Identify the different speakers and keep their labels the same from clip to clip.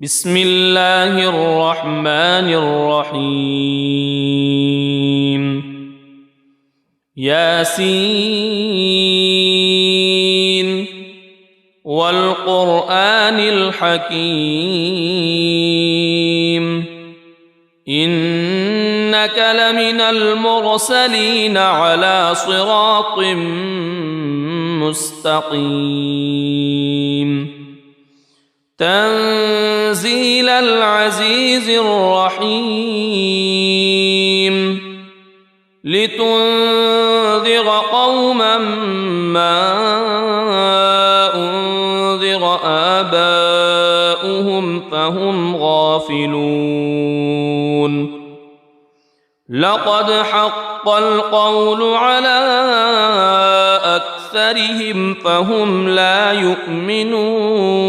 Speaker 1: بسم الله الرحمن الرحيم ياسين والقرآن الحكيم إنك لمن المرسلين على صراط مستقيم تنزيل العزيز الرحيم لتنذر قوما ما أنذر آباؤهم فهم غافلون لقد حق القول على أكثرهم فهم لا يؤمنون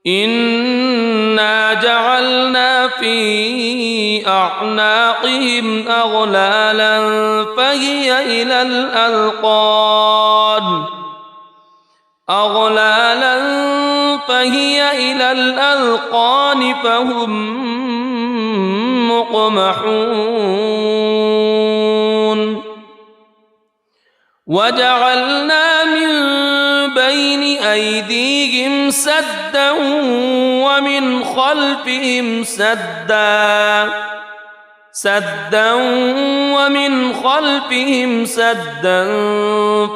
Speaker 1: إنا جعلنا في أعناقهم أغلالا فهي إلى الأذقان فهم مقمحون وجعلنا من بين أيديهم سدا ومن خلفهم سدا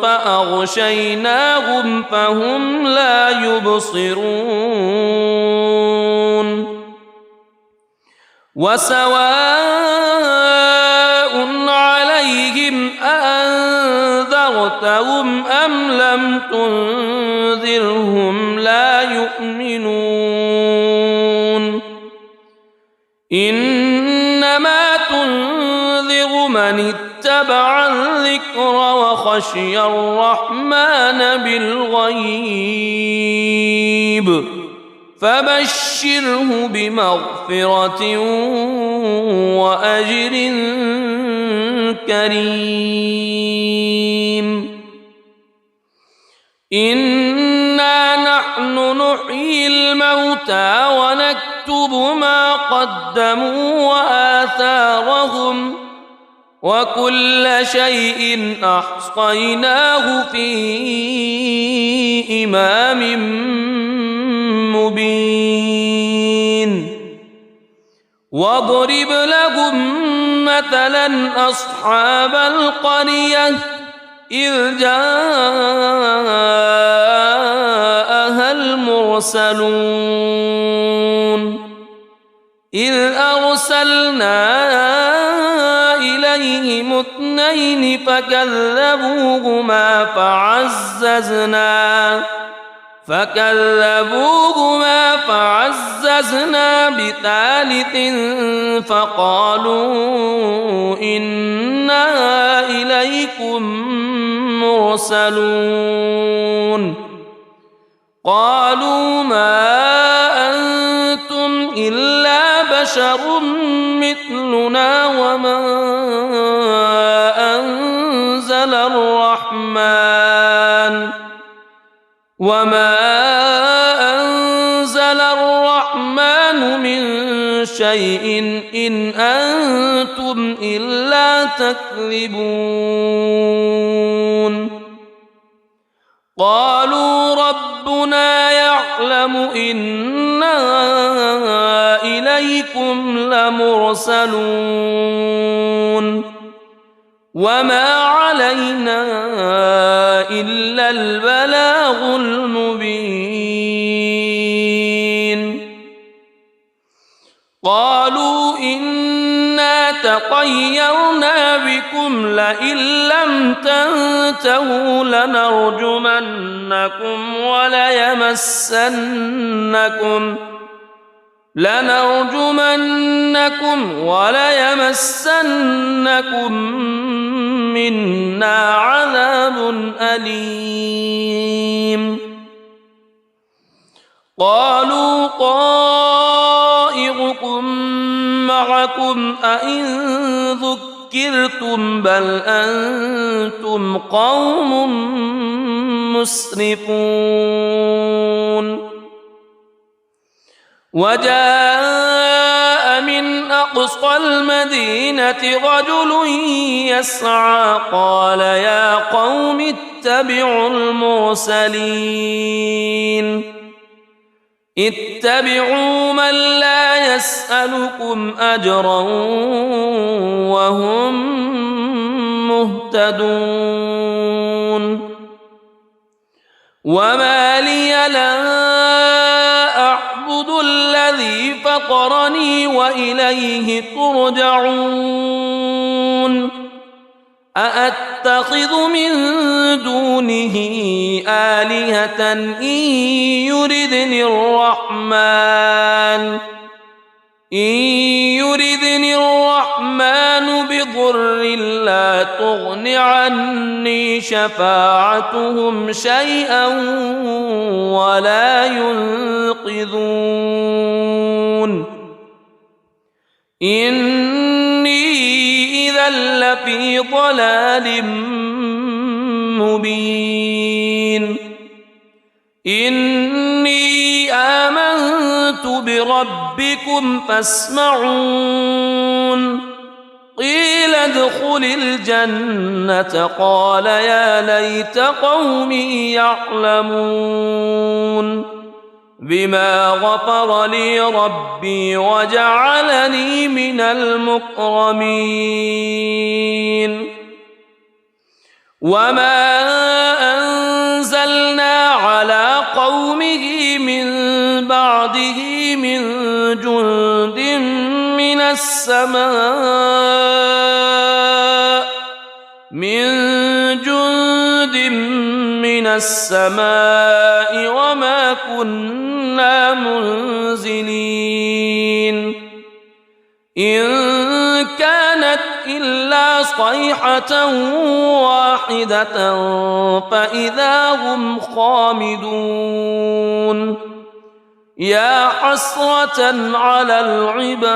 Speaker 1: فأغشيناهم فهم لا يبصرون وسواء عليهم أأنذرتهم أم لم تنذرهم لا يؤمنون إنما تنذر من اتبع الذكر وخشي الرحمن بالغيب فبشره بمغفرة وأجر كريم إنا نحن نحيي الموتى ونكتب ما قدموا وآثارهم وكل شيء أحصيناه في إمام مبين واضرب لهم مثلا أصحاب القرية إذ جاءها المرسلون إذ أرسلنا إليهم اثنين فكذبوهما فعززنا بثالث فقالوا إنا إليكم مرسلون قالوا ما أنتم إلا بشر مثلنا وما أنزل الرحمن من شيء إن أنتم إلا تكذبون قالوا ربنا يعلم إنا إليكم لمرسلون وما علينا إلا البلاغ المبين قالوا إنا تطيرنا بكم لئن لم تنتهوا لنرجمنكم وليمسنكم منا عذاب أليم قالوا طائركم معكم أئن ذكرتم بل أنتم قوم مسرفون وجاء من أقصى المدينة رجل يسعى قال يا قوم اتبعوا المرسلين اتبعوا من لا يسألكم أجرا وهم مهتدون وما لي لا أعبد الذي فطرني وإليه ترجعون أأتخذ من دونه آلهة إن يردني الرحمن بضر لا تغن عني شفاعتهم شيئا ولا ينقذون إني إذا لفي ضلال مبين إني آمنت بربكم فاسمعون قيل ادخل الجنة قال يا ليت قومي يعلمون بما غفر لي ربي وجعلني من المكرمين وما أنزلنا على قومه من بعده من جند من السماء وما كنا منزلين إن كانت إلا صيحة واحدة فإذا هم خامدون يا حسرة على العباد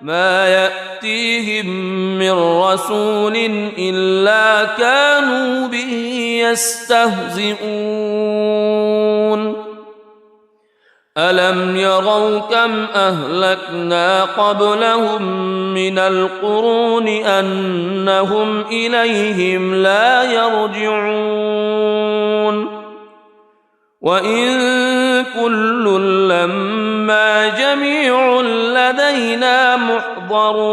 Speaker 1: ما يأتيهم من رسول إلا كانوا به يستهزئون ألم يروا كم أهلكنا قبلهم من القرون أنهم إليهم لا يرجعون وإن كل لما جميع لدينا محضرون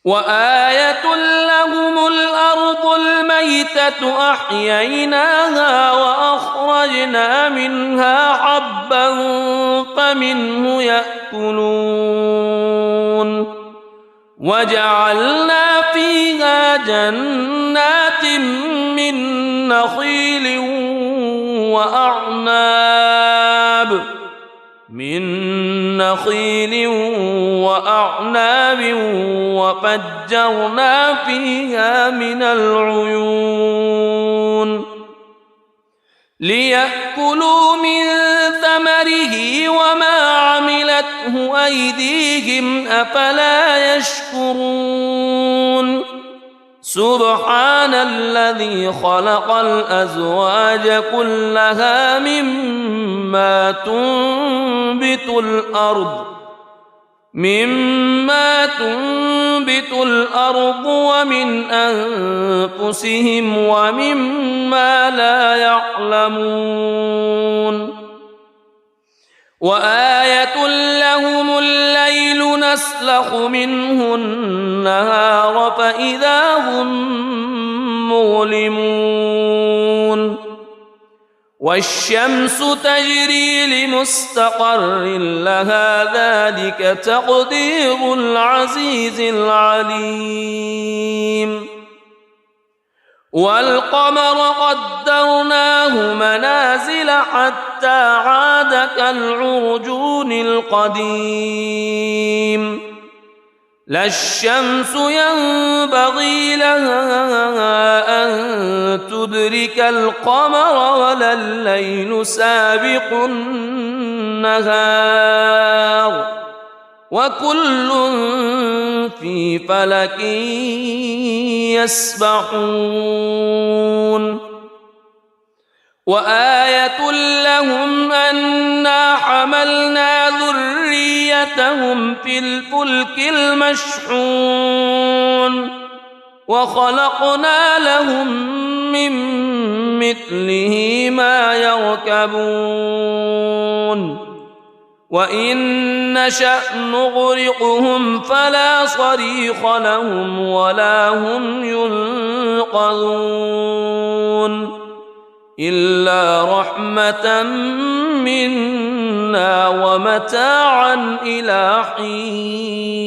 Speaker 1: وآية لهم الأرض الميتة أحييناها وأخرجنا منها حبا فمنه يأكلون وجعلنا فيها جنات من نخيل وأعناب وفجرنا فيها من العيون ليأكلوا من ثمره وما عملته أيديهم أفلا يشكرون سبحان الذي خلق الأزواج كلها مما تنبت الأرض ومن أنفسهم ومما لا يعلمون وآية لهم الليل نسلخ منه النهار فإذا هم مظلمون والشمس تجري لمستقر لها ذلك تقدير العزيز العليم والقمر قدرناه منازل حتى عاد كالعرجون القديم لا الشمس ينبغي لها أن تدرك القمر ولا الليل سابق النهار وكل في فلك يسبحون وآية لهم أنا حملنا ذريتهم في الفلك المشحون وخلقنا لهم من مثله ما يركبون وإن نشأ نغرقهم فلا صريخ لهم ولا هم ينقذون إلا رحمة منا ومتاعا إلى حين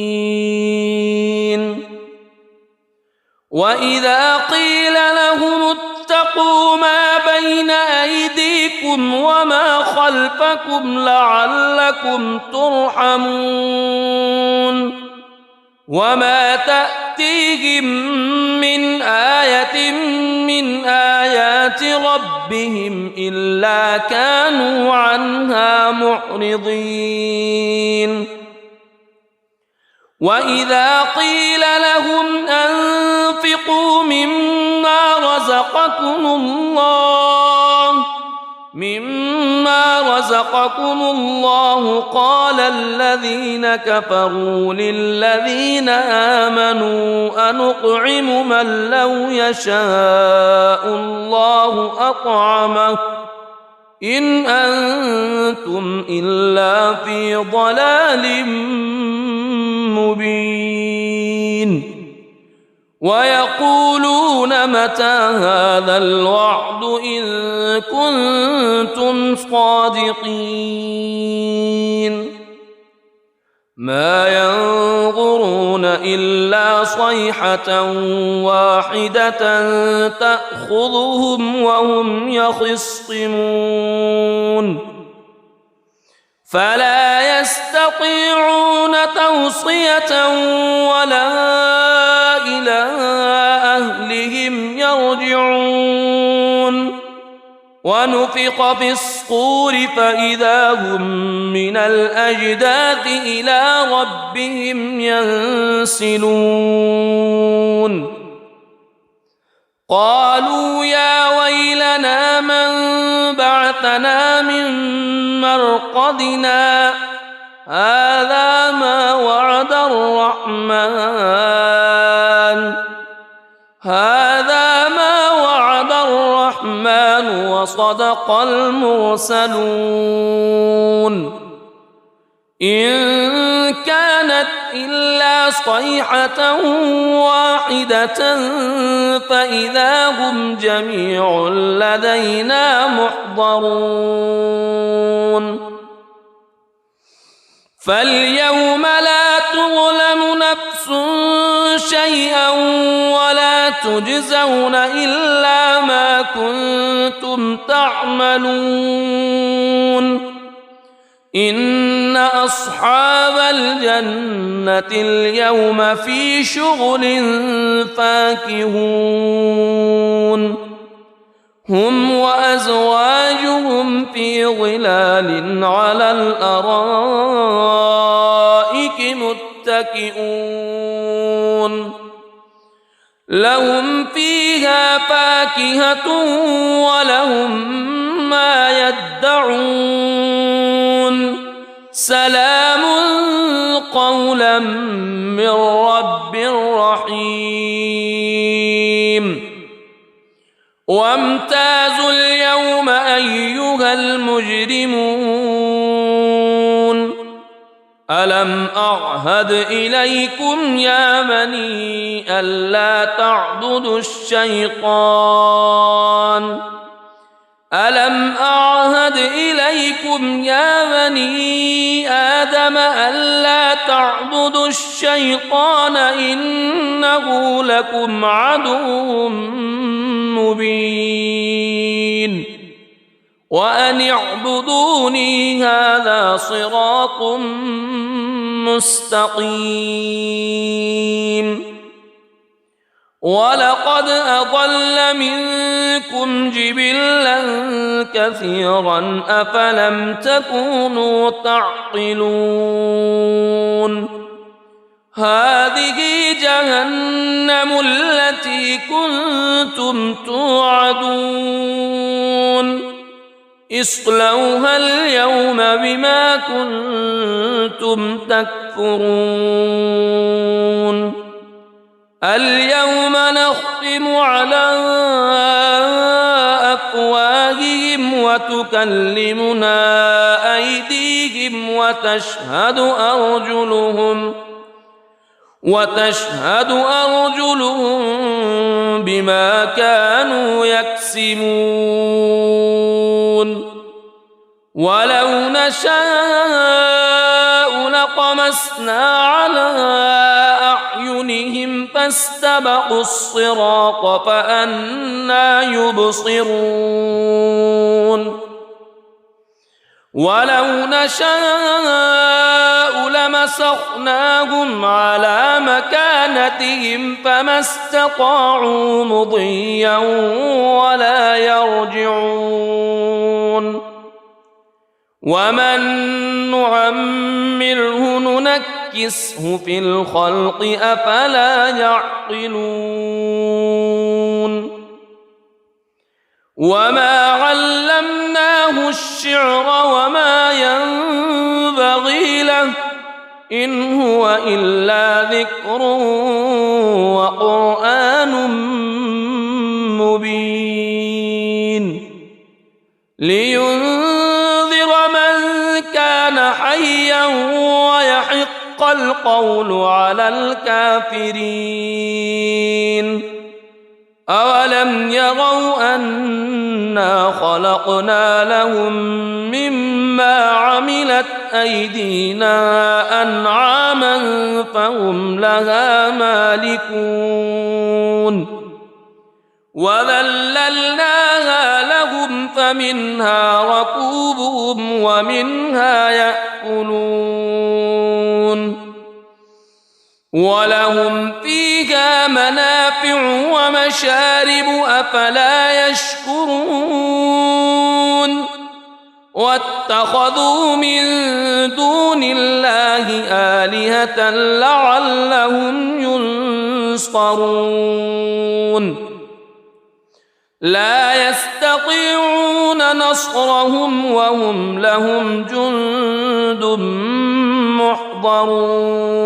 Speaker 1: وإذا قيل لهم اتقوا ما بين أيديكم وما خلفكم لعلكم ترحمون وما تأتيهم من آية من آيات ربهم إلا كانوا عنها معرضين وإذا قيل لهم أنفقوا مما رزقكم الله قال الذين كفروا للذين آمنوا أنطعم من لو يشاء الله أطعمه إن أنتم إلا في ضلال مبين ويقولون متى هذا الوعد إن كنتم صادقين ما ينظرون إلا صيحة واحدة تأخذهم وهم يخصمون فلا يستطيعون توصية ولا إلى أهلهم يرجعون ونفخ في الصور فإذا هم من الأجداث إلى ربهم ينسلون قالوا يا ويلنا من بعثنا من مرقدنا هذا ما وعد الرحمن وصدق المرسلون إن كانت إلا صيحة واحدة فإذا هم جميع لدينا محضرون فاليوم لا تظلم نفس شيئا ولا تجزون إلا ما كنتم تعملون إن أصحاب الجنة اليوم في شغل فاكهون هم وأزواجهم في ظلال على الأرائك متكئون لهم فيها فاكهة ولهم ما يدعون سلام قولا من رب رحيم وامتازوا اليوم أيها المجرمون ألم أعهد إليكم يا بني ألا تعبدوا الشيطان ألم أعهد إليكم يا بني آدم ألا تعبدوا الشيطان إنه لكم عدو مبين وأن اعبدوني هذا صراط مستقيم ولقد أضل منكم جبلا كثيرا أفلم تكونوا تعقلون هذه جهنم التي كنتم توعدون اصلوها اليوم بما كنتم تكفرون اليوم نختم على أفواههم وتكلمنا أيديهم وتشهد أرجلهم بما كانوا يكسبون ولو نشاء لطمسنا على أعينهم فاستبقوا الصراط فأنى يبصرون ولو نشاء لمسخناهم على مكانتهم فما استطاعوا مضيا ولا يرجعون ومن نعمره ننكسه في الخلق أفلا يعقلون وما علمناه الشعر وما ينبغي له إن هو إلا ذكر وقرآن مبين لينذر من كان حيا ويحق القول على الكافرين أولم يروا أنا خلقنا لهم مما عملت أيدينا أنعاما فهم لها مالكون وذللناها لهم فمنها ركوبهم ومنها يأكلون ولهم فيها منافع ومشارب أفلا يشكرون واتخذوا من دون الله آلهة لعلهم ينصرون لا يستطيعون نصرهم وهم لهم جند محضرون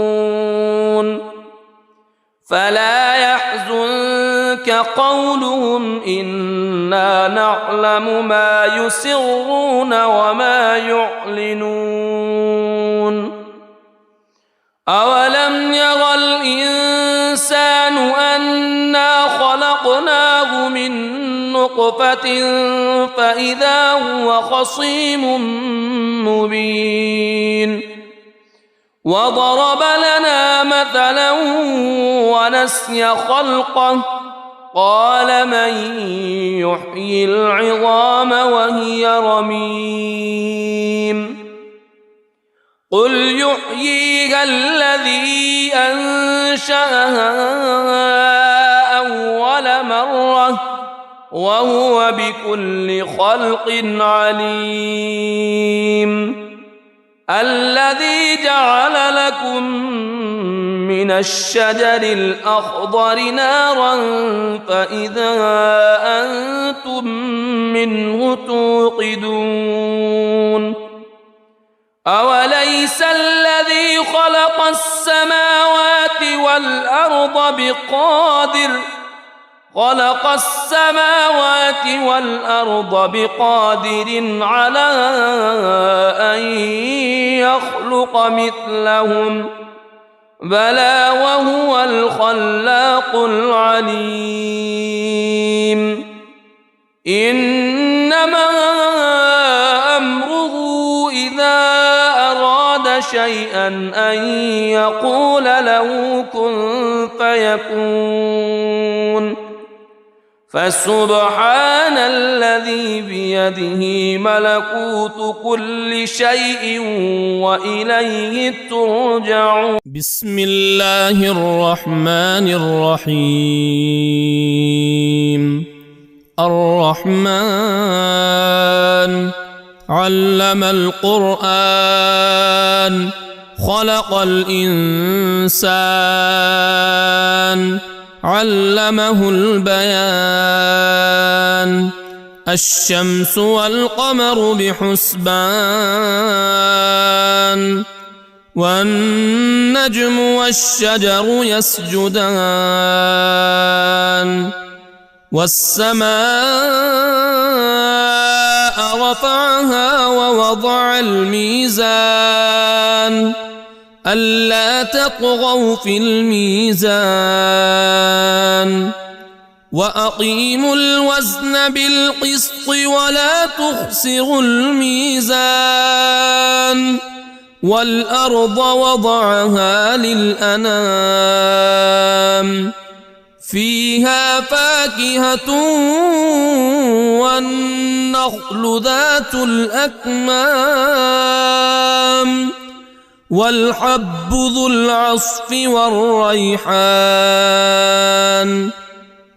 Speaker 1: فلا يحزنك قولهم إنا نعلم ما يسرون وما يعلنون أولم ير الإنسان أنا خلقناه من نطفة فإذا هو خصيم مبين وضرب لنا مثلا ونسي خلقه قال من يحيي العظام وهي رميم قل يحييها الذي أنشأها أول مرة وهو بكل خلق عليم الذي جعل لكم من الشجر الأخضر نارا فإذا أنتم منه توقدون أوليس الذي خلق السماوات والأرض بقادر على أن يخلق مثلهم بلى وهو الخلاق العليم إنما أمره إذا أراد شيئا أن يقول له كن فيكون فسبحان الذي بيده ملكوت كل شيء وإليه ترجعون بسم الله الرحمن الرحيم الرحمن علم القرآن خلق الإنسان علمه البيان الشمس والقمر بحسبان والنجم والشجر يسجدان والسماء رفعها ووضع الميزان ألا تطغوا في الميزان وأقيموا الوزن بالقسط ولا تخسروا الميزان والأرض وضعها للأنام فيها فاكهة والنخل ذات الأكمام والحب ذو العصف والريحان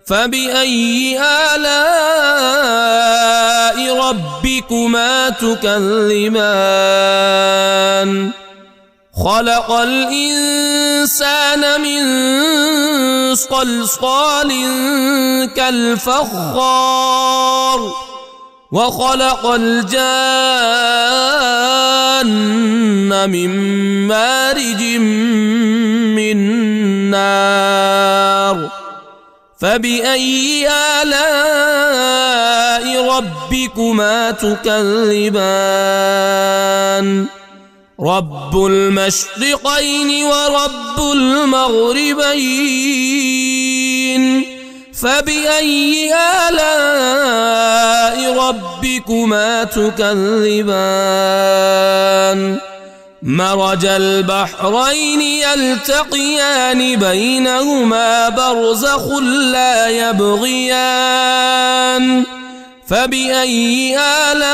Speaker 1: فبأي آلاء ربكما تكذبان خلق الإنسان من صلصال كالفخار وخلق الجان من مارج من نار فبأي آلاء ربكما تكذبان رب المشرقين ورب المغربين فبأي آلاء ربكما تكذبان مرج البحرين يلتقيان بينهما برزخ لا يبغيان فبأي آلاء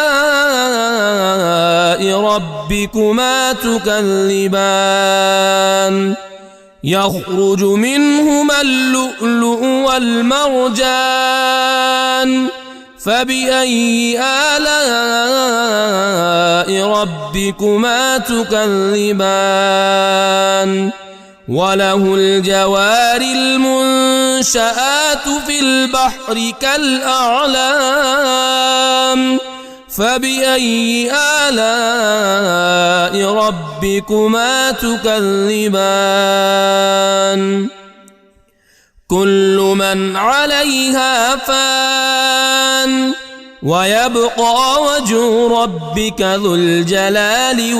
Speaker 1: ربكما تكذبان يخرج منهما اللؤلؤ والمرجان فبأي آلاء ربكما تكذبان وله الجوار المنشآت في البحر كالأعلام فبأي آلاء ربكما تكذبان كل من عليها فان ويبقى وجه ربك ذو الجلال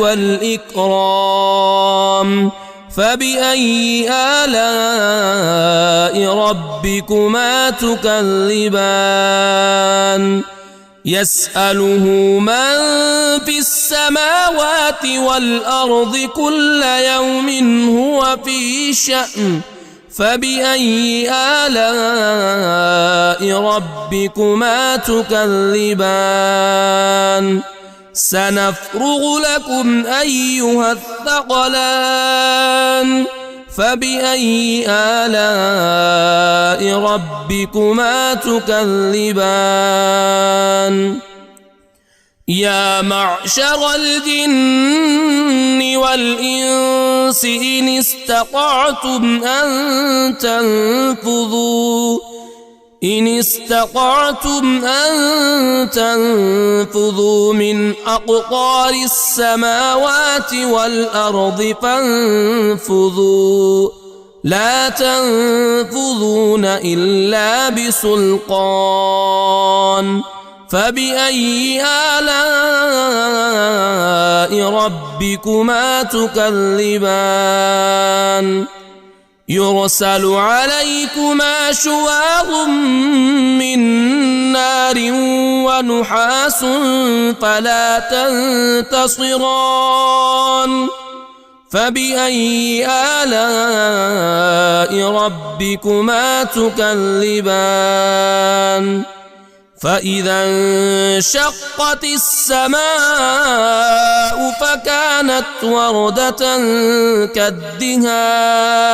Speaker 1: والإكرام فبأي آلاء ربكما تكذبان يسأله من في السماوات والأرض كل يوم هو في شأن فبأي آلاء ربكما تكذبان سنفرغ لكم أيها الثقلان فبأي آلاء ربكما تكذبان يا معشر الجن والإنس إن استطعتم أن تنفذوا من أقطار السماوات والأرض فانفذوا لا تنفذون إلا بسلطان فبأي آلاء ربكما تكذبان يرسل عليكما شواظ من نار ونحاس فلا تنتصران فبأي آلاء ربكما تكذبان فإذا انشقت السماء فكانت وردة كالدهان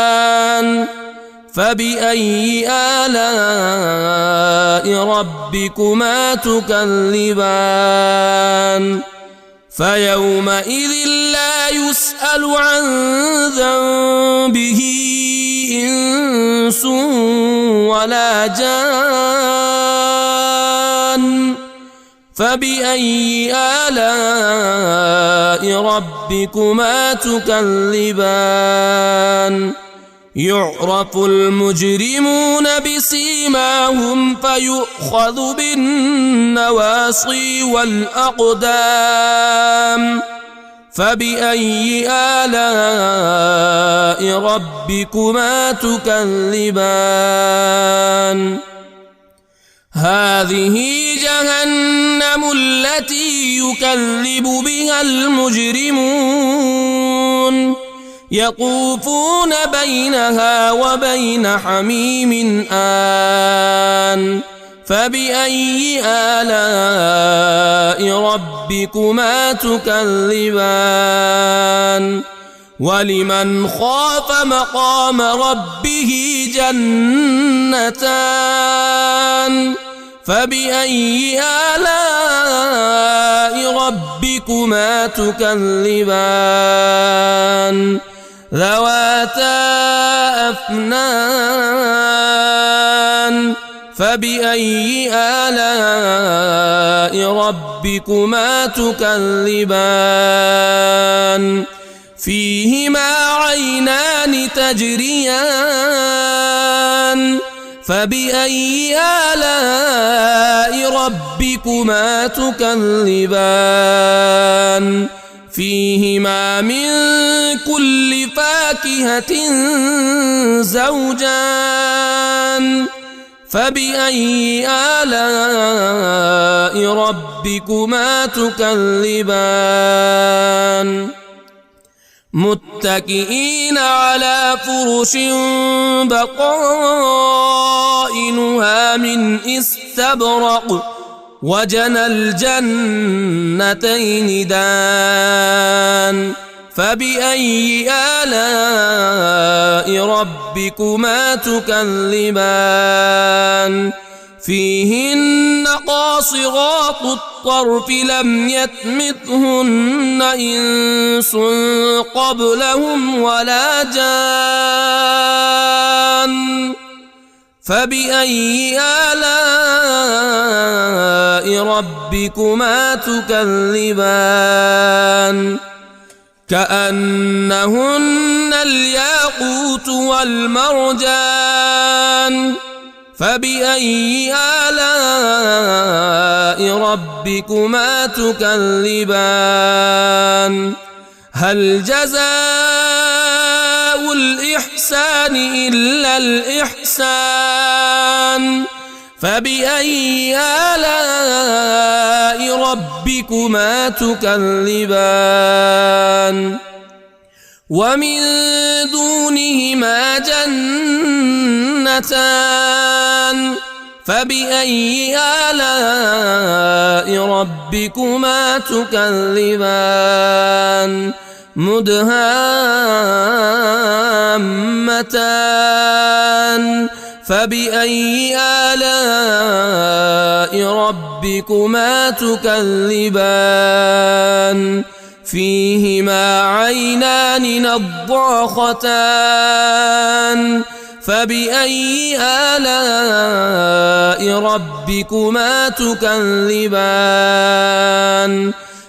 Speaker 1: فبأي آلاء ربكما تكذبان فيومئذ لا يسأل عن ذنبه إنس ولا جان فبأي آلاء ربكما تكذبان يعرف المجرمون بسيماهم فيؤخذ بالنواصي والأقدام فبأي آلاء ربكما تكذبان هذه جهنم التي يكذب بها المجرمون يطوفون بينها وبين حميم آن فبأي آلاء ربكما تكذبان ولمن خاف مقام ربه جنتان فبأي آلاء ربكما تكذبان ذواتا أفنان فبأي آلاء ربكما تكذبان فيهما عينان تجريان فبأي آلاء ربكما تكذبان فيهما من كل فاكهة زوجان فبأي آلاء ربكما تكذبان متكئين على فرش بطائنها من استبرق وجنى الجنتين دان فبأي آلاء ربكما تكذبان فيهن قاصرات الطرف لم يطمثهن إنس قبلهم ولا جان فبأي آلاء ربكما تكذبان كأنهن الياقوت والمرجان فبأي آلاء ربكما تكذبان هل جزاء الإحسان إلا الإحسان فبأي آلاء ربكما تكذبان ومن دونهما جنتان فبأي آلاء ربكما تكذبان مدهامتان فبأي آلاء ربكما تكذبان فيهما عينان نضاختان فبأي آلاء ربكما تكذبان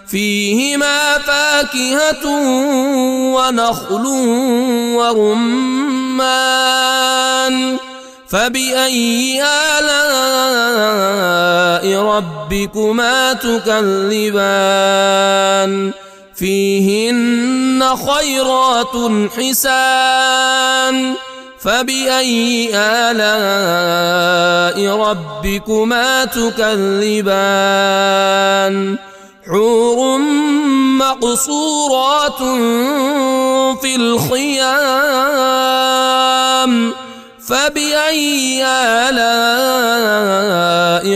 Speaker 1: فيهما فاكهة ونخل ورمان فبأي آلاء ربكما تكذبان فيهن خيرات حسان فبأي آلاء ربكما تكذبان حور مقصورات في الخيام فبأي آلاء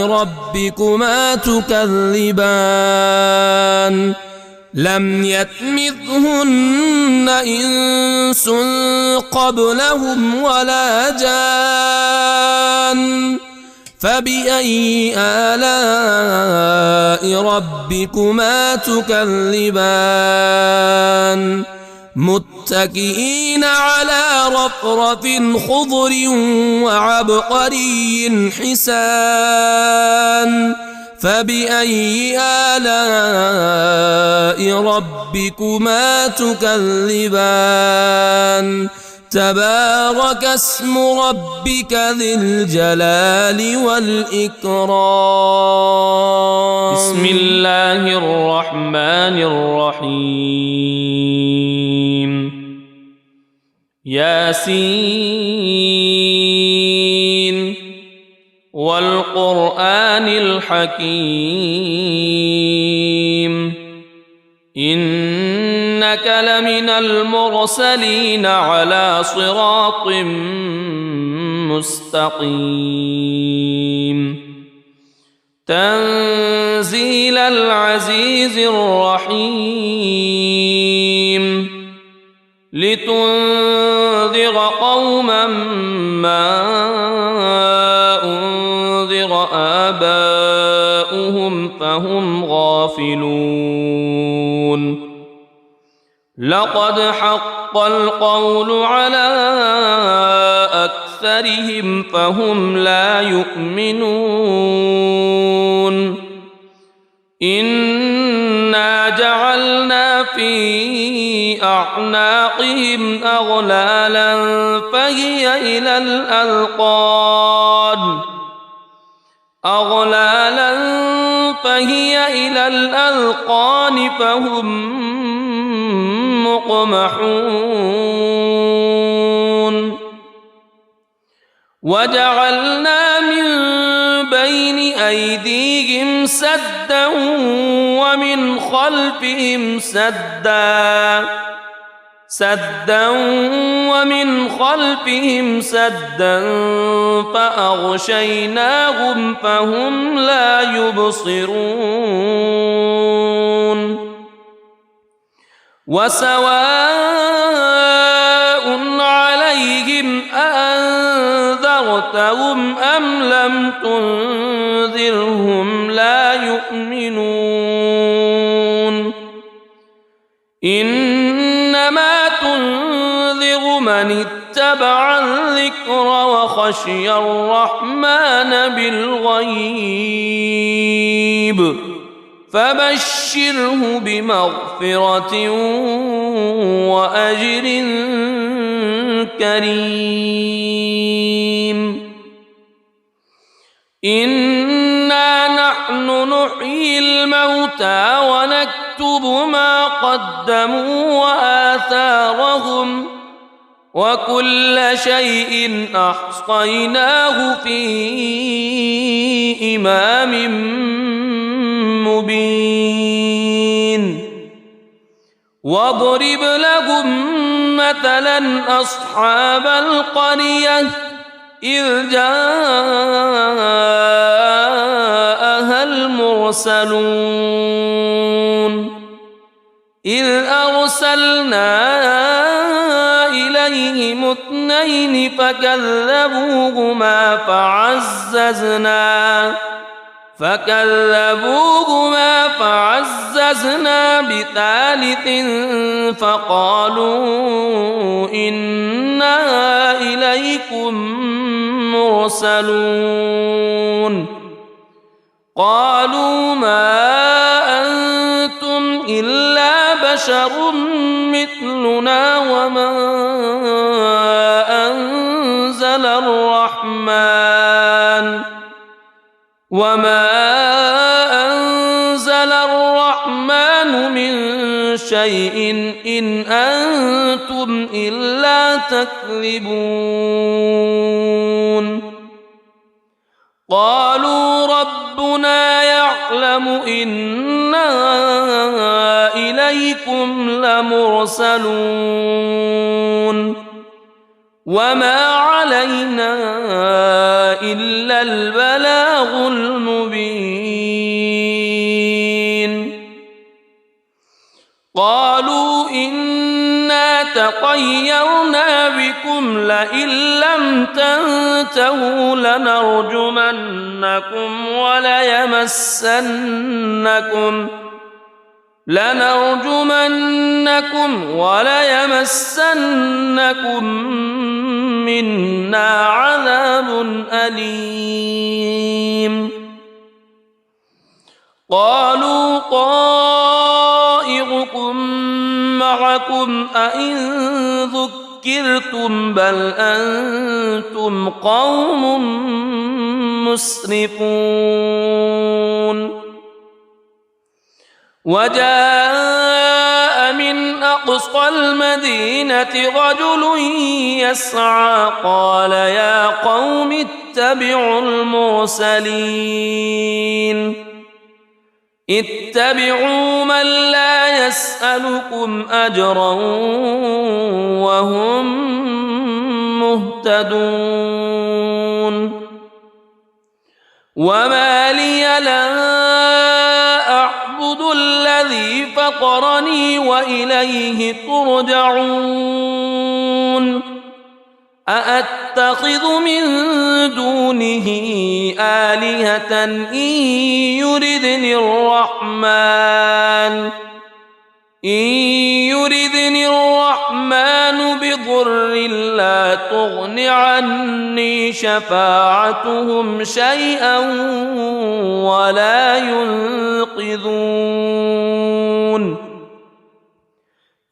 Speaker 1: ربكما تكذبان لم يطمثهن إنس قبلهم ولا جان فبأي آلاء ربكما تكذبان متكئين على رفرف خضر وعبقري حسان فبأي آلاء ربكما تكذبان تبارك اسم ربك ذي الجلال والإكرام بسم الله الرحمن الرحيم ياسين والقرآن الحكيم إنك لمن المرسلين على صراط مستقيم تنزيل العزيز الرحيم لتنذر قوما ما أنذر آباؤهم فهم غافلون لقد حق القول على أكثرهم فهم لا يؤمنون إنا جعلنا في أعناقهم أغلالا فهي إلى الأذقان فهم مقمحون وجعلنا من بين أيديهم سدا ومن خلفهم سدا فأغشيناهم فهم لا يبصرون وسواء عليهم أأنذرتهم أم لم تنذرهم لا يؤمنون إنما تنذر من اتبع الذكر وخشي الرحمن بالغيب فبشره بمغفرة وأجر كريم إنا نحن نحيي الموتى ونكتب ما قدموا وآثارهم وكل شيء أحصيناه في إمام مبين واضرب لهم مثلا أصحاب القرية إذ جاءها المرسلون إذ أرسلنا إليهم اثنين فكذبوهما فعززنا بثالث فقالوا إنا إليكم مرسلون قالوا ما أنتم إلا بشر مثلنا وما أنزل الرحمن من شيء إن أنتم إلا تكذبون قالوا ربنا يعلم إنا إليكم لمرسلون وما علينا إلا البلاغ المبين قالوا إنا تطيرنا بكم لئن لم تنتهوا لنرجمنكم وليمسنكم منا عذاب أليم قالوا طائركم معكم أئن ذكرتم بل أنتم قوم مسرفون وجاء من أقصى المدينة رجل يسعى قال يا قوم اتبعوا المرسلين اتبعوا من لا يسألكم أجرا وهم مهتدون وما لي لا أعبد الذي فطرني وإليه ترجعون أأتخذ من دونه آلهة إن يردني الرحمن بضر لا تغن عني شفاعتهم شيئا ولا ينقذون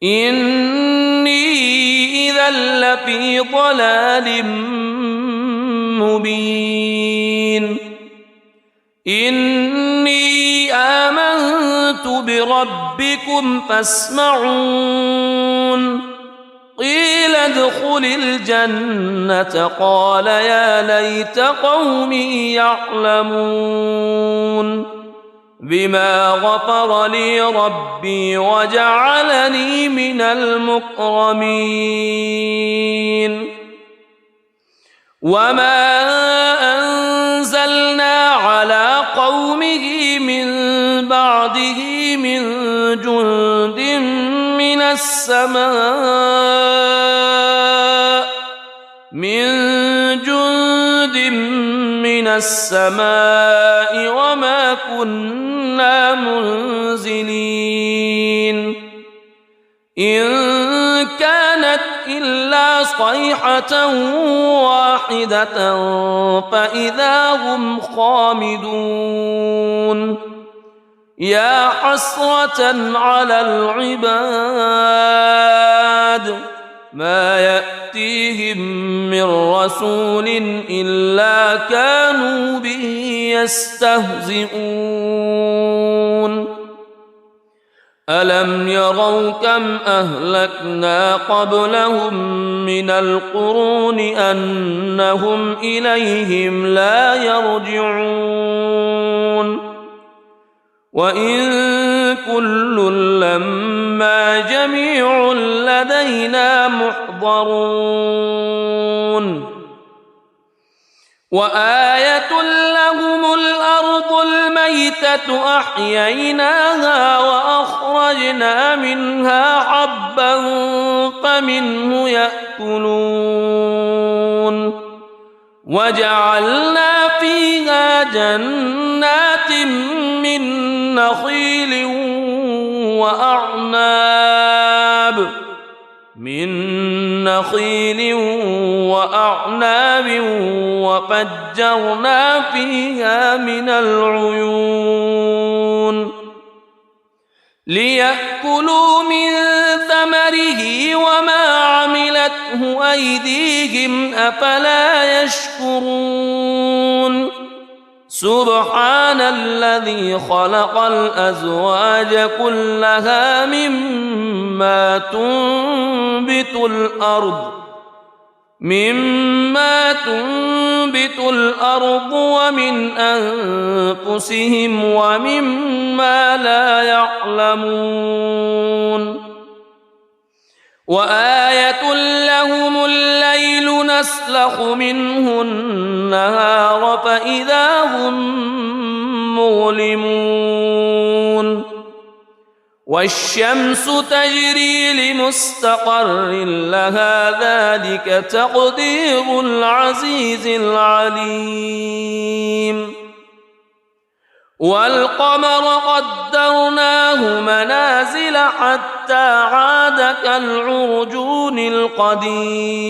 Speaker 1: إني إذا لفي ضلال مبين إني آمنت بربكم فاسمعون قيل ادخل الجنة قال يا ليت قومي يعلمون بما غفر لي ربي وجعلني من المكرمين وما أنزلنا على قومه من بعده من جند من السماء وما كنا منزلين إن كانت إلا صيحة واحدة فإذا هم خامدون يا حسرة على العباد ما يأتيهم من رسول إلا كانوا به يستهزئون ألم يروا كم أهلكنا قبلهم من القرون أنهم إليهم لا يرجعون وإن كل لما جميع لدينا محضرون وآية لهم الأرض الميتة أحييناها وأخرجنا منها حبا فمنه يأكلون وجعلنا فيها جنات من نخيل وأعناب وفجرنا فيها من العيون ليأكلوا من ثمره وما عملته أيديهم أفلا يشكرون سبحان الذي خلق الأزواج كلها مما تنبت الأرض ومن أنفسهم ومما لا يعلمون وآية لهم الليل نسلخ منه النهار فإذا هم مظلمون والشمس تجري لمستقر لها ذلك تقدير العزيز العليم والقمر قدرناه منازل حتى عاد كالعرجون القديم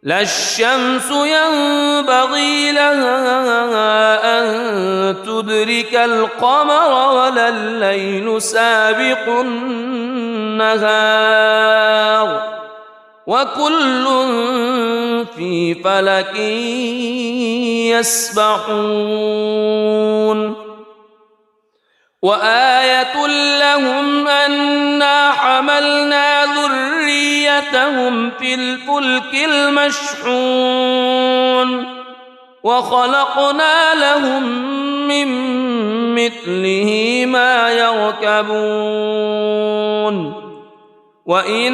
Speaker 1: لا الشمس ينبغي لها أن تدرك القمر ولا الليل سابق النهار وكل في فلك يسبحون وآية لهم أنا حملنا ذريتهم في الفلك المشحون وخلقنا لهم من مثله ما يركبون وإن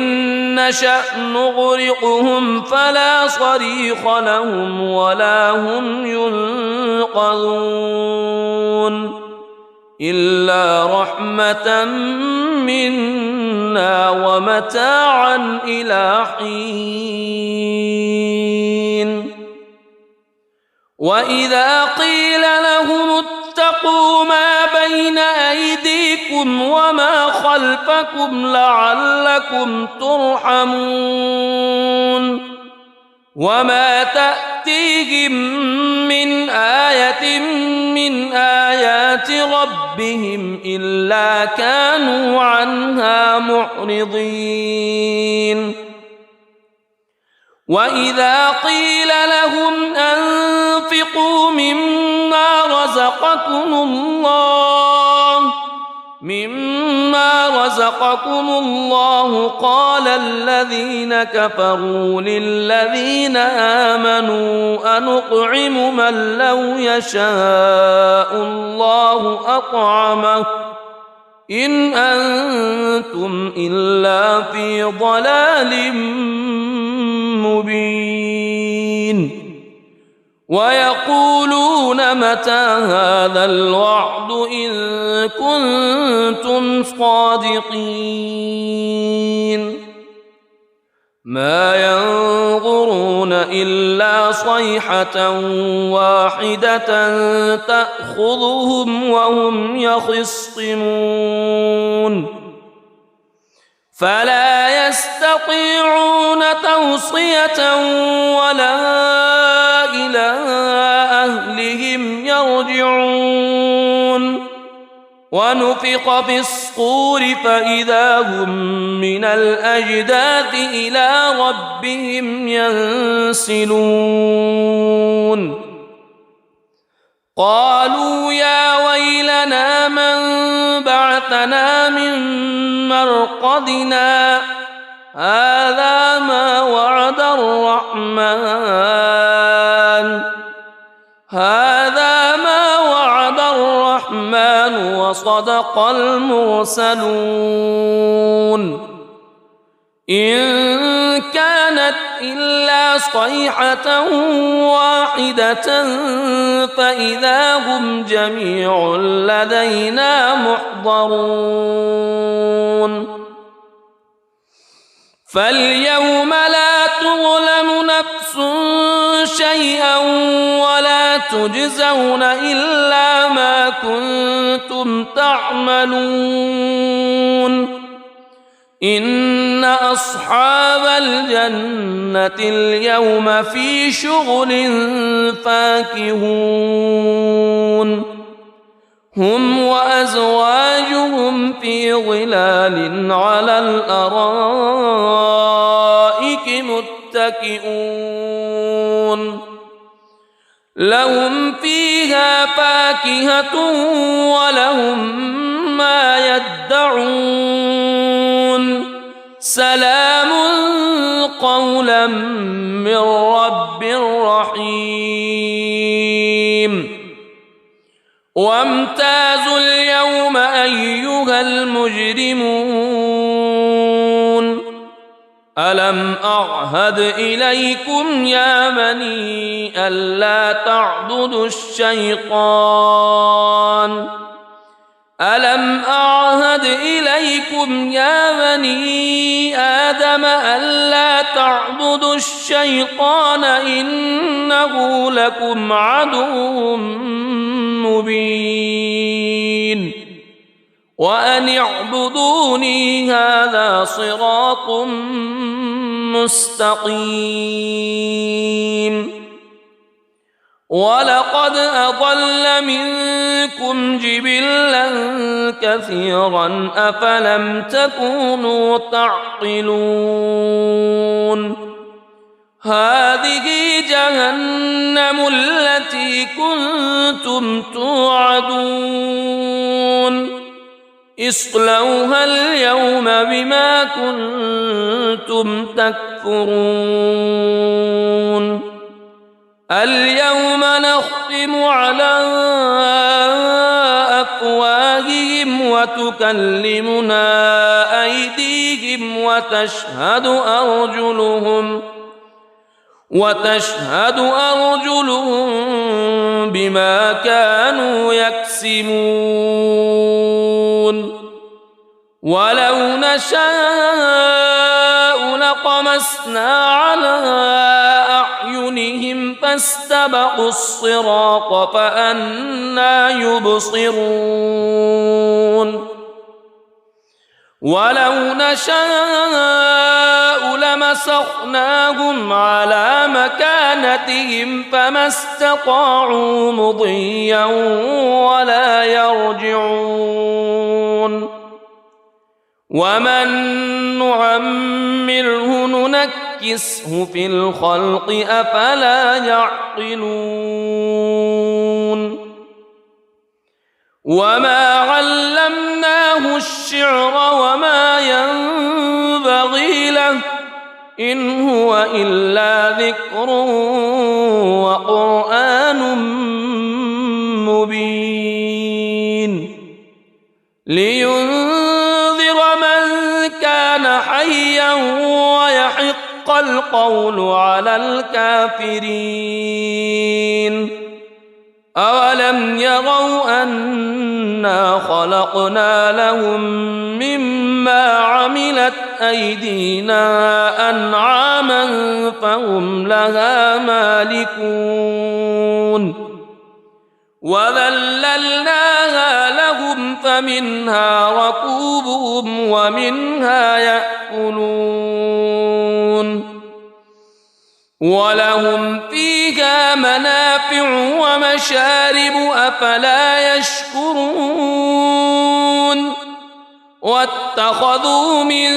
Speaker 1: نشأ نغرقهم فلا صريخ لهم ولا هم ينقذون إلا رحمة منا ومتاعا إلى حين وإذا قيل لهم اتقوا ما بين أيديكم وما خلفكم لعلكم ترحمون وما تأتيهم من آية من آيات ربهم إلا كانوا عنها معرضين وإذا قيل لهم أنفقوا مما رزقكم الله قال الذين كفروا للذين آمنوا أنطعم من لو يشاء الله أطعمه إن أنتم إلا في ضلال مبين ويقولون متى هذا الوعد إن كنتم صادقين ما ينظرون إلا صيحة واحدة تأخذهم وهم يخصمون فلا يستطيعون توصية ولا إلى أهلهم يرجعون ونفخ في الصور فإذا هم من الأجداث إلى ربهم ينسلون قالوا يا ويلنا من بعثنا من مرقدنا هذا ما وعد الرحمن وصدق المرسلون إن كانت إلا صيحة واحدة فإذا هم جميع لدينا محضرون فاليوم لا تظلم نفس شيئا ولا تجزون إلا ما كنتم تعملون إن أصحاب الجنة اليوم في شغل فاكهون هم وأزواجهم في ظلال على الأرائك متكئون لهم فيها فاكهة ولهم ما يدعون سلام قولا من رب رحيم وامتازوا اليوم أيها المجرمون ألم أعهد إليكم يا بني ألا تعبدوا الشيطان ألم أعهد إليكم يا بني آدم ألا تعبدوا الشيطان إنه لكم عدو مبين وأن اعبدوني هذا صراط مستقيم ولقد أضل منكم جبلا كثيرا أفلم تكونوا تعقلون هذه جهنم التي كنتم توعدون اصلوها اليوم بما كنتم تكفرون اليوم نختم على أفواههم وتكلمنا أيديهم وتشهد أرجلهم بما كانوا يكسبون ولو نشاء لطمسنا على أعينهم فاستبقوا الصراط فأنى يبصرون ولو نشاء لمسخناهم على مكانتهم فما استطاعوا مضيا ولا يرجعون ومن نعمره ننكسه في الخلق أفلا يعقلون وما علمناه الشعر وما ينبغي له إن هو إلا ذكر وقرآن مبين لينذر من كان حيا ويحق القول على الكافرين أولم يروا أنا خلقنا لهم مما عملت أيدينا أنعاما فهم لها مالكون وذللناها لهم فمنها ركوبهم ومنها يأكلون ولهم فيها منافع ومشارب أفلا يشكرون واتخذوا من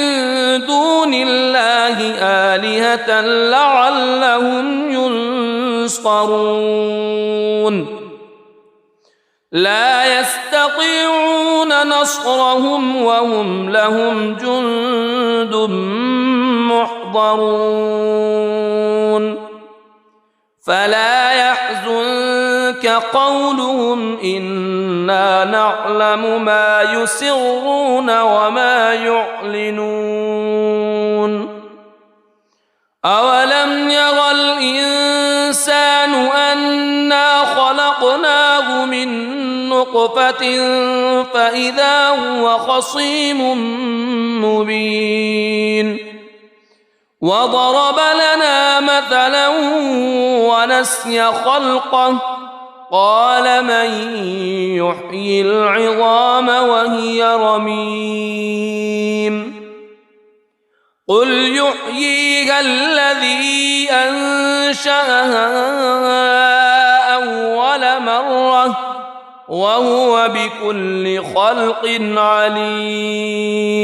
Speaker 1: دون الله آلهة لعلهم ينصرون لا يستطيعون نصرهم وهم لهم جند محضرون فلا يحزنك قولهم إنا نعلم ما يسرون وما يعلنون أولم ير الإنسان أنا خلقناه من نطفة فإذا هو خصيم مبين وضرب لنا مثلا ونسي خلقه قال من يحيي العظام وهي رميم قل يحييها الذي أنشأها أول مرة وهو بكل خلق عليم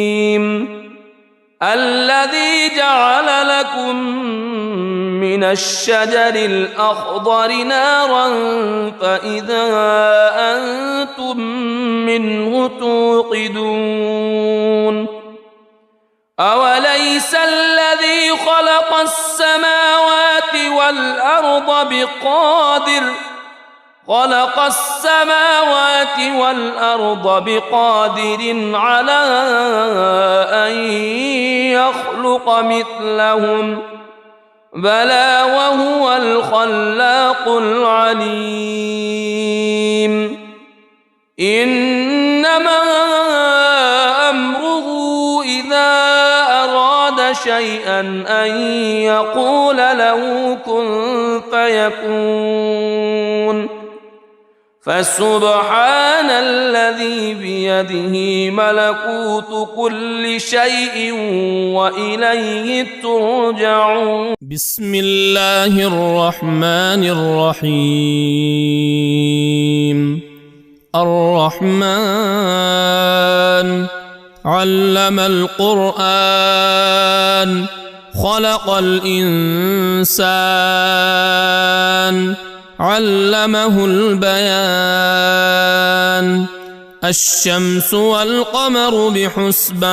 Speaker 1: الذي جعل لكم من الشجر الأخضر نارا فإذا أنتم منه توقدون أوليس الذي خلق السماوات والأرض بقادر على أن يخلق مثلهم بلى وهو الخلاق العليم إنما أمره إذا أراد شيئا أن يقول له كن فيكون فسبحان الذي بيده ملكوت كل شيء وإليه ترجعون.
Speaker 2: بسم الله الرحمن الرحيم. الرحمن علم القرآن خلق الإنسان علمه البيان. الشمس والقمر بحسبان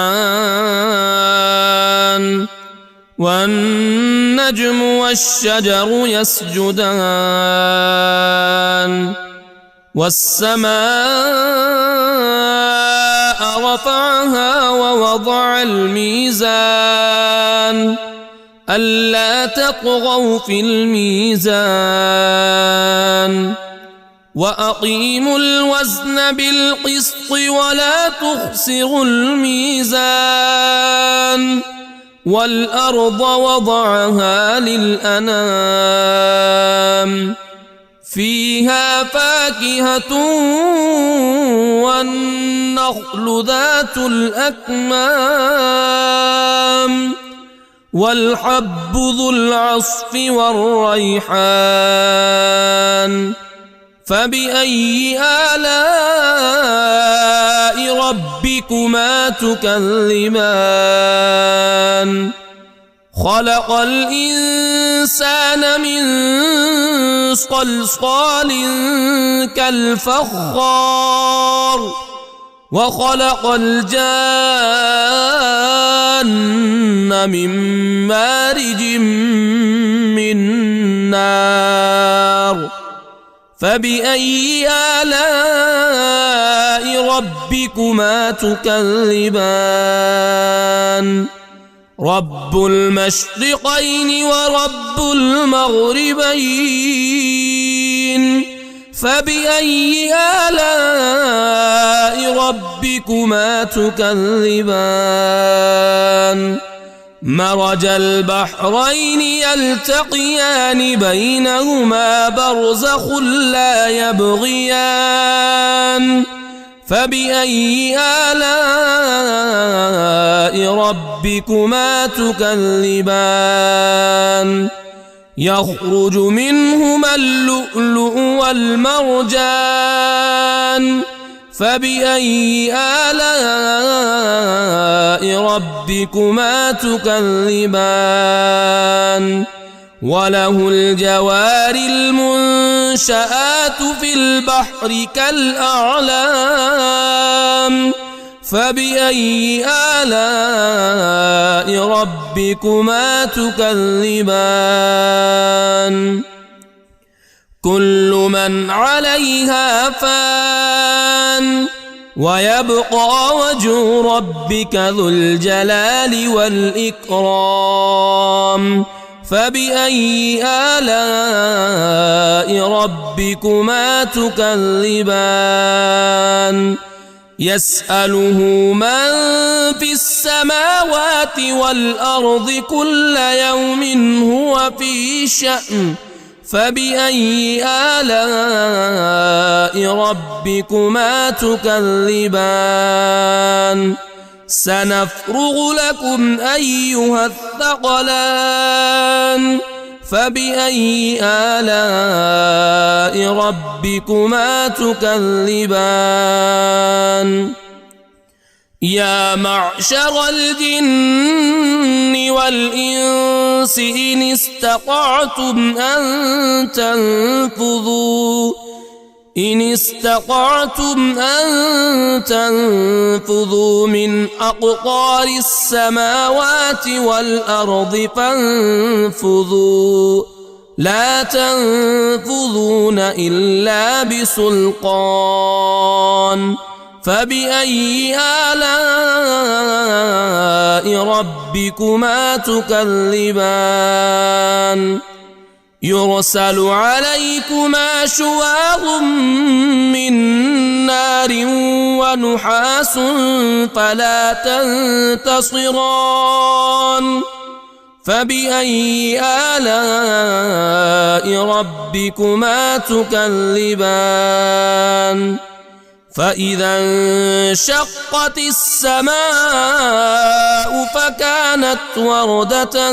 Speaker 2: والنجم والشجر يسجدان. والسماء رفعها ووضع الميزان ألا تطغوا في الميزان وأقيموا الوزن بالقسط ولا تخسروا الميزان. والأرض وضعها للأنام فيها فاكهة والنخل ذات الأكمام والحب ذو العصف والريحان. فبأي آلاء ربكما تكذبان؟ خلق الإنسان من صلصال كالفخار وخلق الجان من مارج من نار. فبأي آلاء ربكما تكذبان؟ رب المشرقين ورب المغربين. فبأي آلاء ربكما تكذبان؟ مرج البحرين يلتقيان بينهما برزخ لا يبغيان. فبأي آلاء ربكما تكذبان؟ يخرج منهما اللؤلؤ والمرجان. فبأي آلاء ربكما تكذبان؟ وله الجوار المنشآت في البحر كالأعلام. فبأي آلاء ربكما تكذبان؟ كل من عليها فان ويبقى وجه ربك ذو الجلال والإكرام. فبأي آلاء ربكما تكذبان؟ يسأله من في السماوات والأرض كل يوم هو في شأن. فبأي آلاء ربكما تكذبان؟ سنفرغ لكم أيها الثقلان. فبأي آلاء ربكما تكذبان؟ يا معشر الجن والإنس إن استطعتم أن تنفذوا من أقطار السماوات والأرض فانفذوا لا تنفذون إلا بسلطان. فبأي آلاء ربكما تكذبان؟ يرسل عليكما شواظ من نار ونحاس فلا تنتصران. فبأي آلاء ربكما تكذبان فإذا انشقت السماء فكانت وردة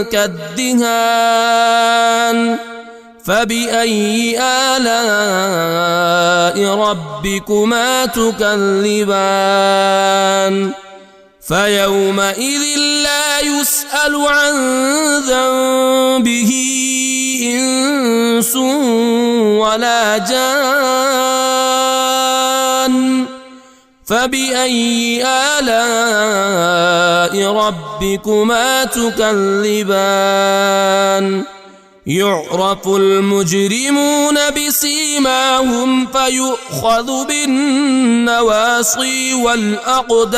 Speaker 2: كالدهان فبأي آلاء ربكما تكذبان فيومئذ لا يسأل عن ذنبه إنس ولا جان فبأي آلاء ربكما تكذبان يعرف المجرمون بسيماهم فيؤخذ بالنواصي والأقدام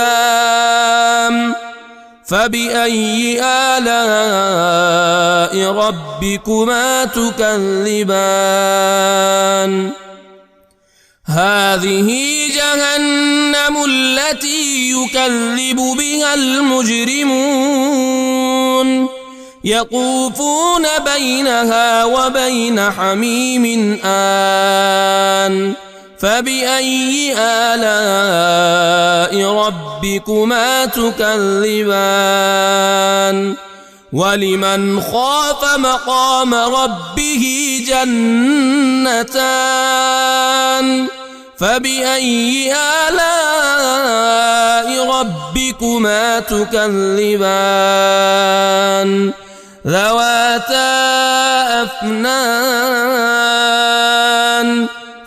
Speaker 2: فبأي آلاء ربكما تكذبان هذه جهنم التي يكذب بها المجرمون يطوفون بينها وبين حميم آن فبأي آلاء ربكما تكذبان ولمن خاف مقام ربه جنتان فبأي آلاء ربكما تكذبان ذواتا أفنان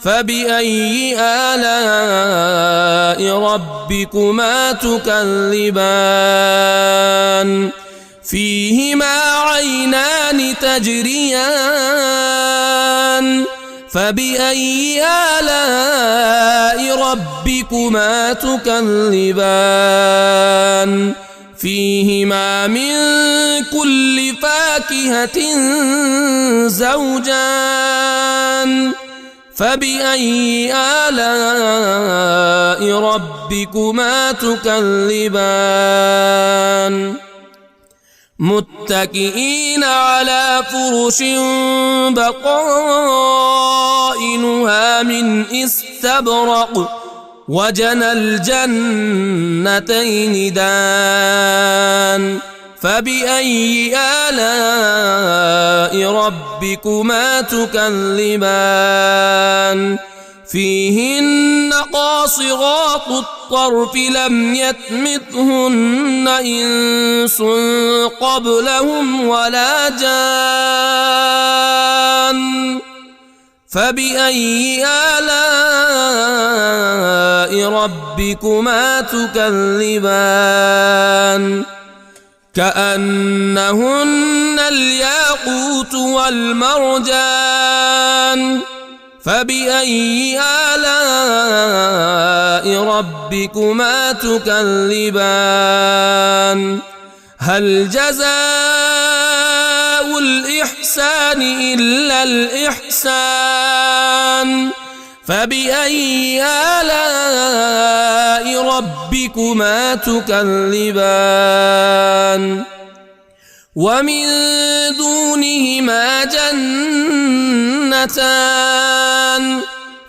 Speaker 2: فبأي آلاء ربكما تكذبان فيهما عينان تجريان فبأي آلاء ربكما تكذبان فيهما من كل فاكهة زوجان فبأي آلاء ربكما تكذبان متكئين على فرش بطائنها من استبرق وجنى الجنتين دان فبأي آلاء ربكما تكذبان فيهن قاصرات الطرف لم يطمثهن إنس قبلهم ولا جان فبأي آلاء ربكما تكذبان كأنهن الياقوت والمرجان فبأي آلاء ربكما تكذبان هل جزاء الإحسان إلا الإحسان فبأي آلاء ربكما تكذبان ومن دونهما جنتان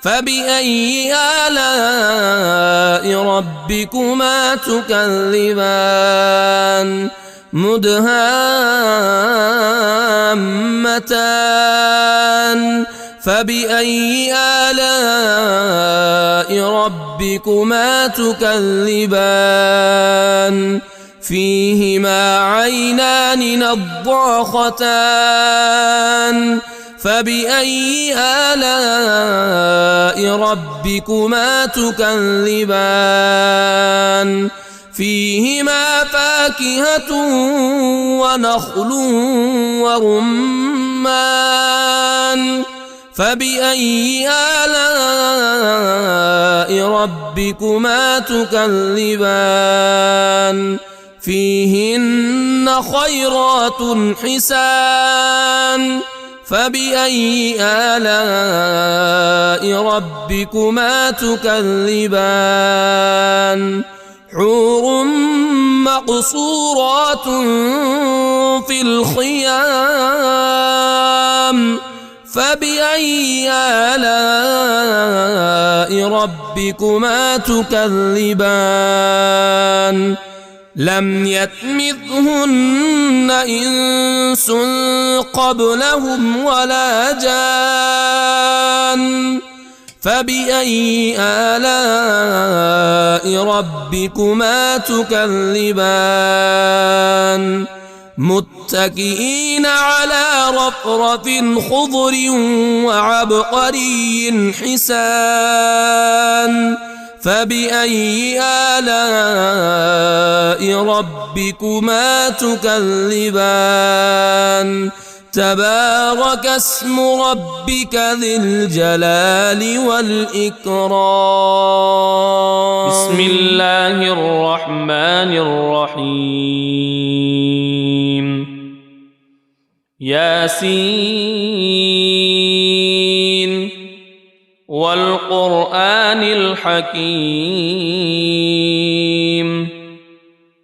Speaker 2: فبأي آلاء ربكما تكذبان مدهامتان فبأي آلاء ربكما تكذبان فيهما عينان نضاختان فبأي آلاء ربكما تكذبان فيهما فاكهة ونخل ورمان فبأي آلاء ربكما تكذبان فيهن خيرات حسان فبأي آلاء ربكما تكذبان حور مقصورات في الخيام فبأي آلاء ربكما تكذبان لم يطمثهن إنس قبلهم ولا جان فبأي آلاء ربكما تكذبان متكئين على رفرف خضر وعبقري حسان فبأي آلاء ربكما تكذبان تبارك اسم ربك ذي الجلال والإكرام
Speaker 1: بسم الله الرحمن الرحيم ياسين والقرآن الحكيم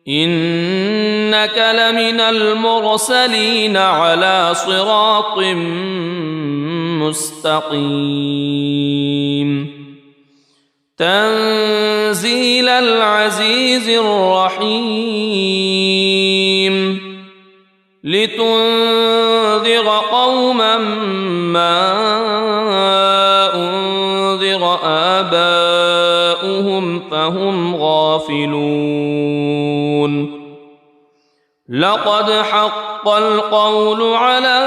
Speaker 1: إنك لمن المرسلين على صراط مستقيم تنزيل العزيز الرحيم لتنذر قوما ما أنذر آباؤهم فهم غافلون لقد حق القول على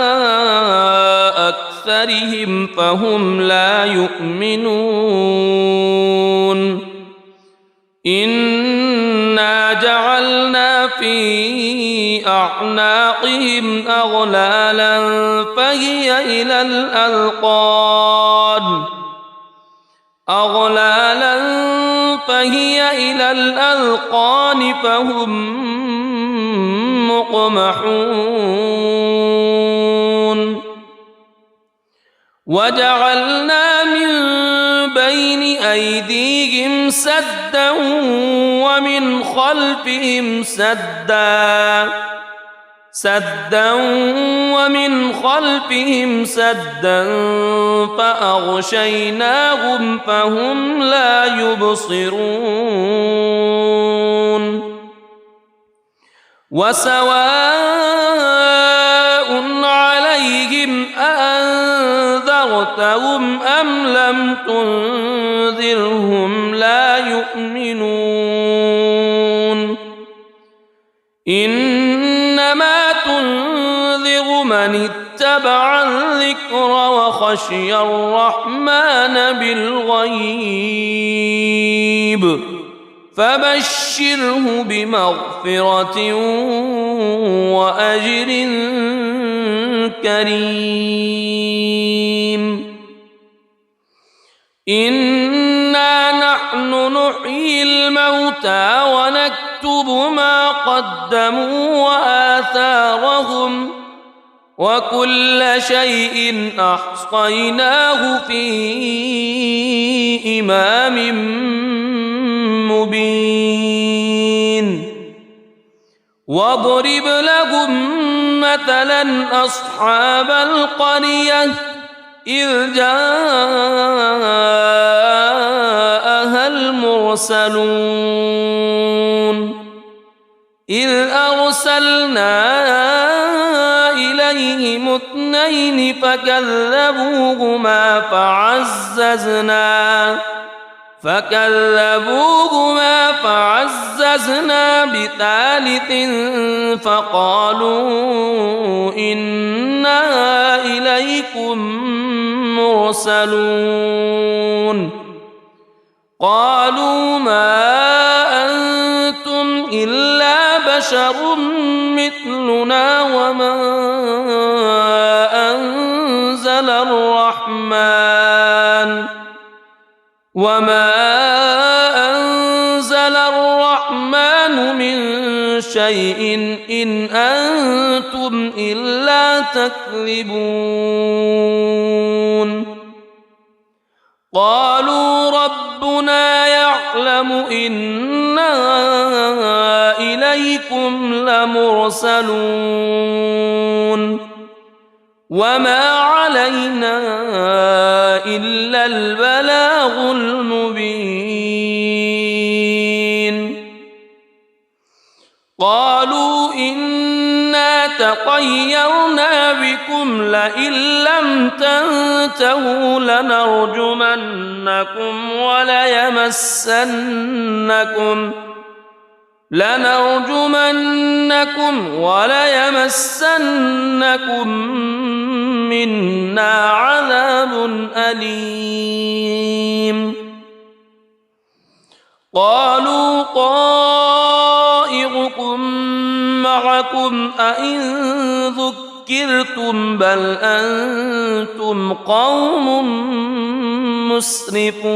Speaker 1: أكثرهم فهم لا يؤمنون إنا جعلنا في أعناقهم أغلالا فهي إلى الأذقان فهم مقمحون وجعلنا من بين أيديهم سدا ومن خلفهم سدا فأغشيناهم فهم لا يبصرون وسواء عليهم أأنذرتهم أم لم تنذرهم لا يؤمنون إنما تنذر من اتبع الذكر وخشي الرحمن بالغيب فبشره بمغفرة وأجر كريم إنا نحن نحيي الموتى ونكتب ما قدموا وآثارهم وكل شيء أحصيناه في إمام مبين واضرب لهم مثلا أصحاب القرية إذ جاءها المرسلون إذ أرسلنا إليهم اثنين فكذبوهما فعززنا بثالث فقالوا إنا إليكم مرسلون قالوا ما أنتم إلا بشر مثلنا وما أنزل الرحمن من شيء إن أنتم إلا تكذبون قالوا ربنا يعلم إنا إليكم لمرسلون وما علينا إلا البلاغ المبين قالوا إنا تطيرنا بكم لئن لم تنتهوا لنرجمنكم وليمسنكم منا عذاب أليم قالوا طائركم معكم أئن ذكرتم بل أنتم قوم مسرفون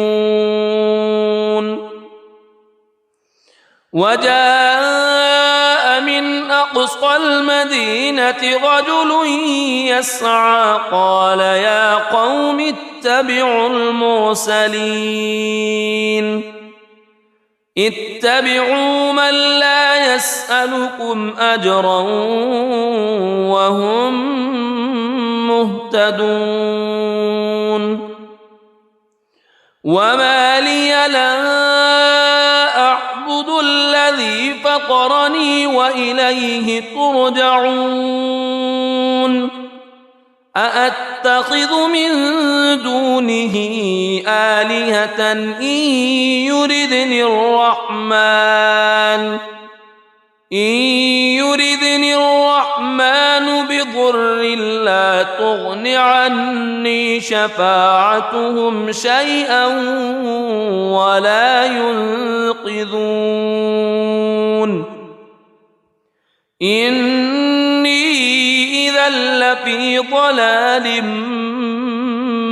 Speaker 1: وجاء من أقصى المدينة رجل يسعى قال يا قوم اتبعوا اتبعوا من لا يسألكم أجرا وهم مهتدون وما لي لا أعبد الذي فطرني وإليه ترجعون أأتخذ من دونه آلهة إن يردني الرحمن بضر لا تغن عني شفاعتهم شيئا ولا ينقذون إني إذا لفي ضلال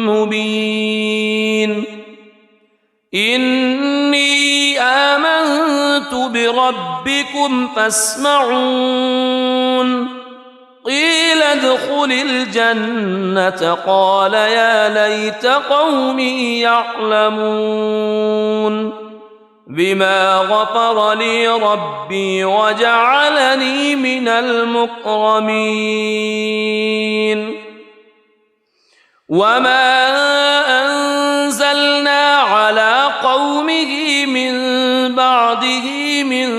Speaker 1: مبين إني آمنت بربكم فاسمعون قيل ادخل الجنة قال يا ليت قومي يعلمون بما غفر لي ربي وجعلني من المكرمين وما أنزلنا على قومه من بعده من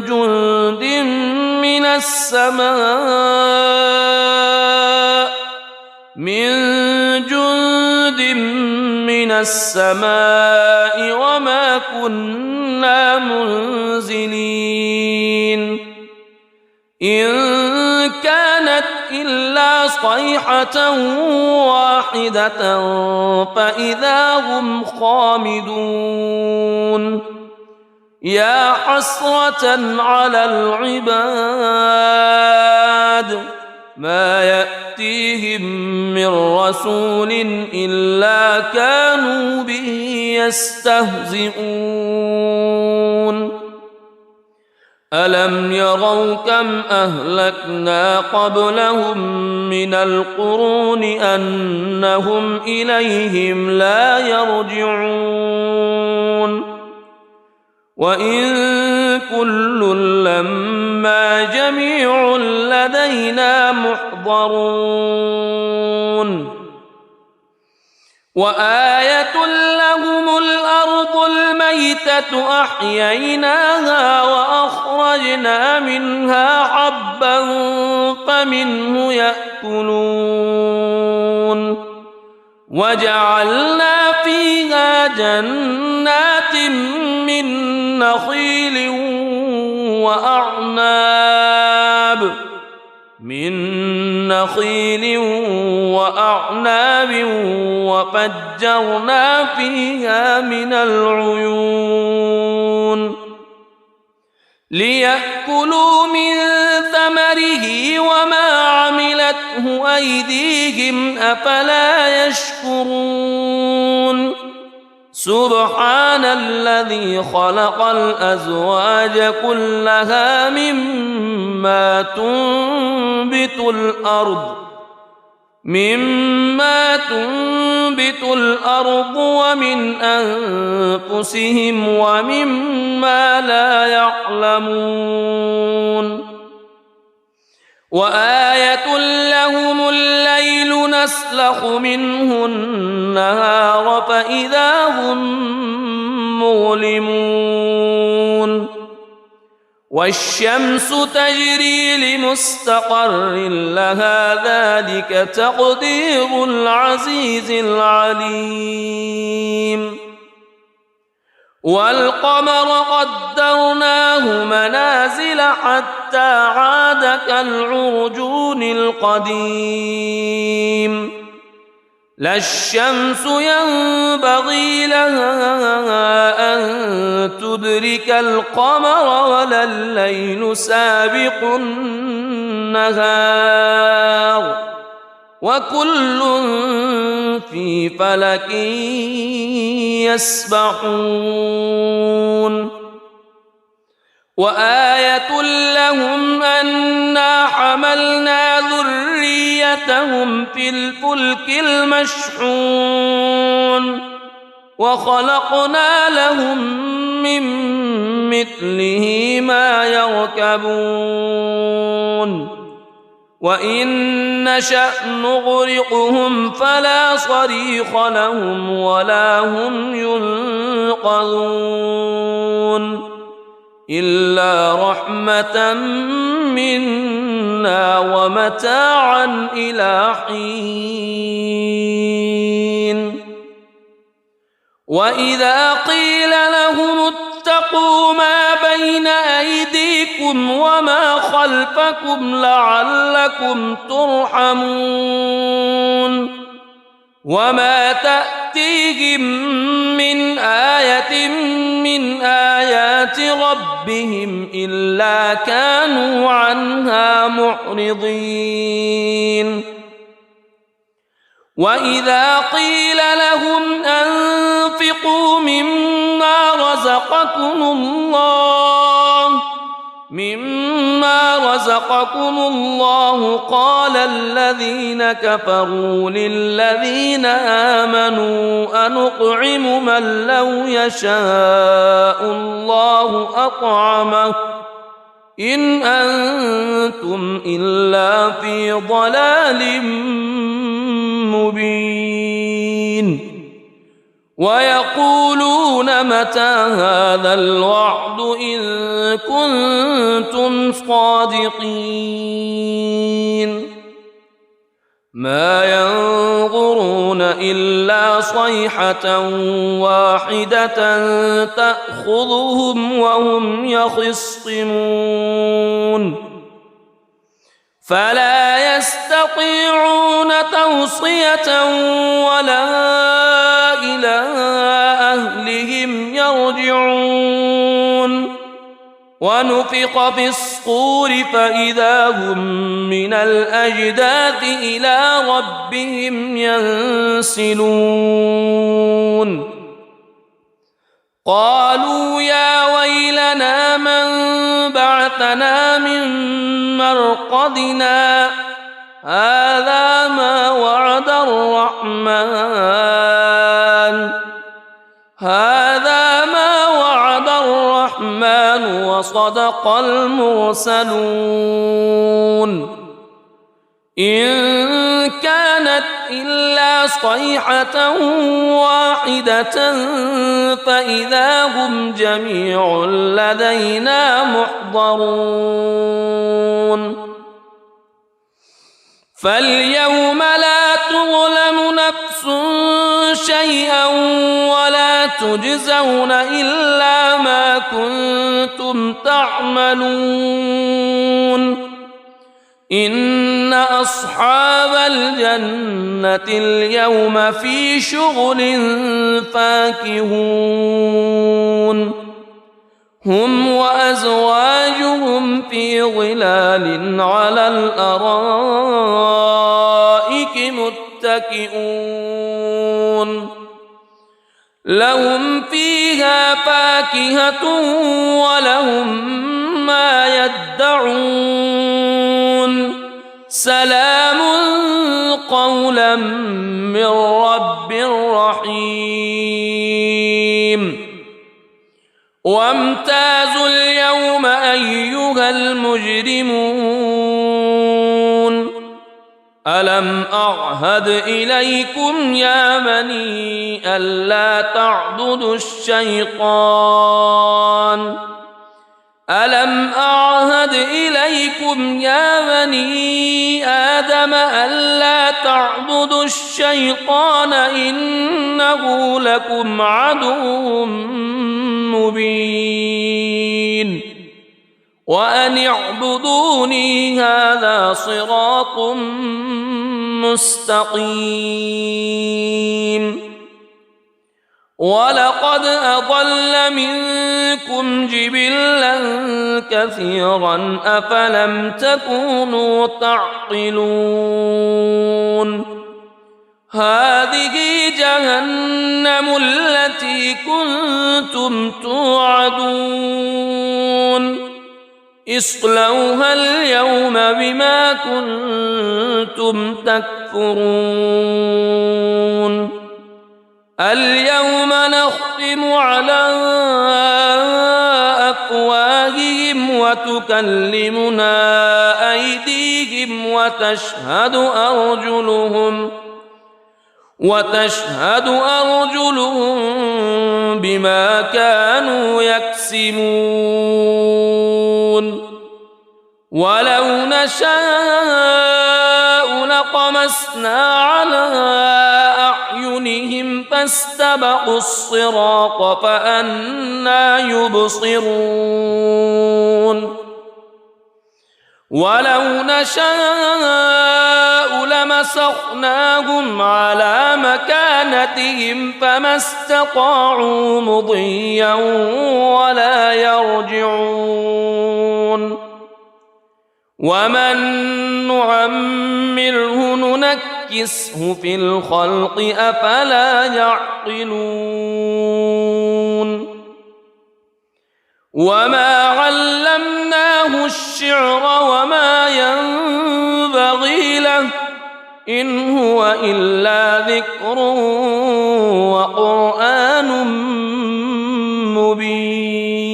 Speaker 1: جند من السماء وما كنا منزلين إن كانت إلا صيحة واحدة فإذا هم خامدون يا حسرة على العباد ما يأتيهم من رسول إلا كانوا به يستهزئون ألم يروا كم أهلكنا قبلهم من القرون أنهم إليهم لا يرجعون وإن كل لما جميع لدينا محضرون وآية لهم الأرض الميتة أحييناها وأخرجنا منها حبا فمنه يأكلون وجعلنا فيها جنات من نخيل وأعناب وفجرنا فيها من العيون ليأكلوا من ثمره وما عملته أيديهم أفلا يشكرون سبحان الذي خلق الأزواج كلها مما تنبت الأرض مما تنبت الأرض ومن أنفسهم ومما لا يعلمون وآية لهم الليل نسلخ منه النهار فإذا هم مظلمون والشمس تجري لمستقر لها ذلك تقدير العزيز العليم والقمر قدرناه منازل حتى عاد كالعرجون القديم لا الشمس ينبغي لها أن تدرك القمر ولا الليل سابق النهار وكل في فلك يسبحون وآية لهم أنا حملنا ذريتهم في الفلك المشحون وخلقنا لهم من مثله ما يركبون وإن نشأ نغرقهم فلا صريخ لهم ولا هم ينقذون إلا رحمة منا ومتاعا إلى حين وإذا قيل لهم اتقوا ما بين أيديكم وما خلفكم لعلكم ترحمون وما تأتيهم من آية من آيات ربهم إلا كانوا عنها معرضين وإذا قيل لهم أنفقوا مما رزقكم الله قال الذين كفروا للذين آمنوا أنطعم من لو يشاء الله أطعمه إن أنتم إلا في ضلال مبين ويقولون متى هذا الوعد إن كنتم صادقين ما ينظرون إلا صيحة واحدة تأخذهم وهم يخصمون فلا يستطيعون توصية ولا إلى أهلهم يرجعون ونفخ في الصور فإذا هم من الأجداث إلى ربهم ينسلون قالوا يا ويلنا من بعثنا من مرقدنا هذا ما وعد الرحمن وصدق المرسلون إن كانت إلا صيحة واحدة فإذا هم جميع لدينا محضرون فاليوم لا تظلم نفس شيئا ولا تجزون إلا ما كنتم تعملون إن أصحاب الجنة اليوم في شغل فاكهون هم وأزواجهم في ظلال على الأرائك متكئون لهم فيها فاكهة ولهم ما يدعون سلام قولا من رب رحيم وامتازوا اليوم أيها المجرمون ألم أعهد إليكم يا بني ألا تعبدوا الشيطان ألم أعهد إليكم يا بني آدم ألا تعبدوا الشيطان إنه لكم عدو مبين وأن اعبدوني هذا صراط مستقيم ولقد أضل منكم جبلا كثيرا أفلم تكونوا تعقلون هذه جهنم التي كنتم توعدون اصلوها اليوم بما كنتم تكفرون اليوم نختم على أفواههم وتكلمنا أيديهم وتشهد أرجلهم بما كانوا يكسبون ولو نشاء لطمسنا على أعينهم فاستبقوا الصراط فأنى يبصرون ولو نشاء لمسخناهم على مكانتهم فما استطاعوا مضيا ولا يرجعون ومن نعمره ننكسه في الخلق أفلا يعقلون وما علمناه الشعر وما ينبغي له إن هو إلا ذكر وقرآن مبين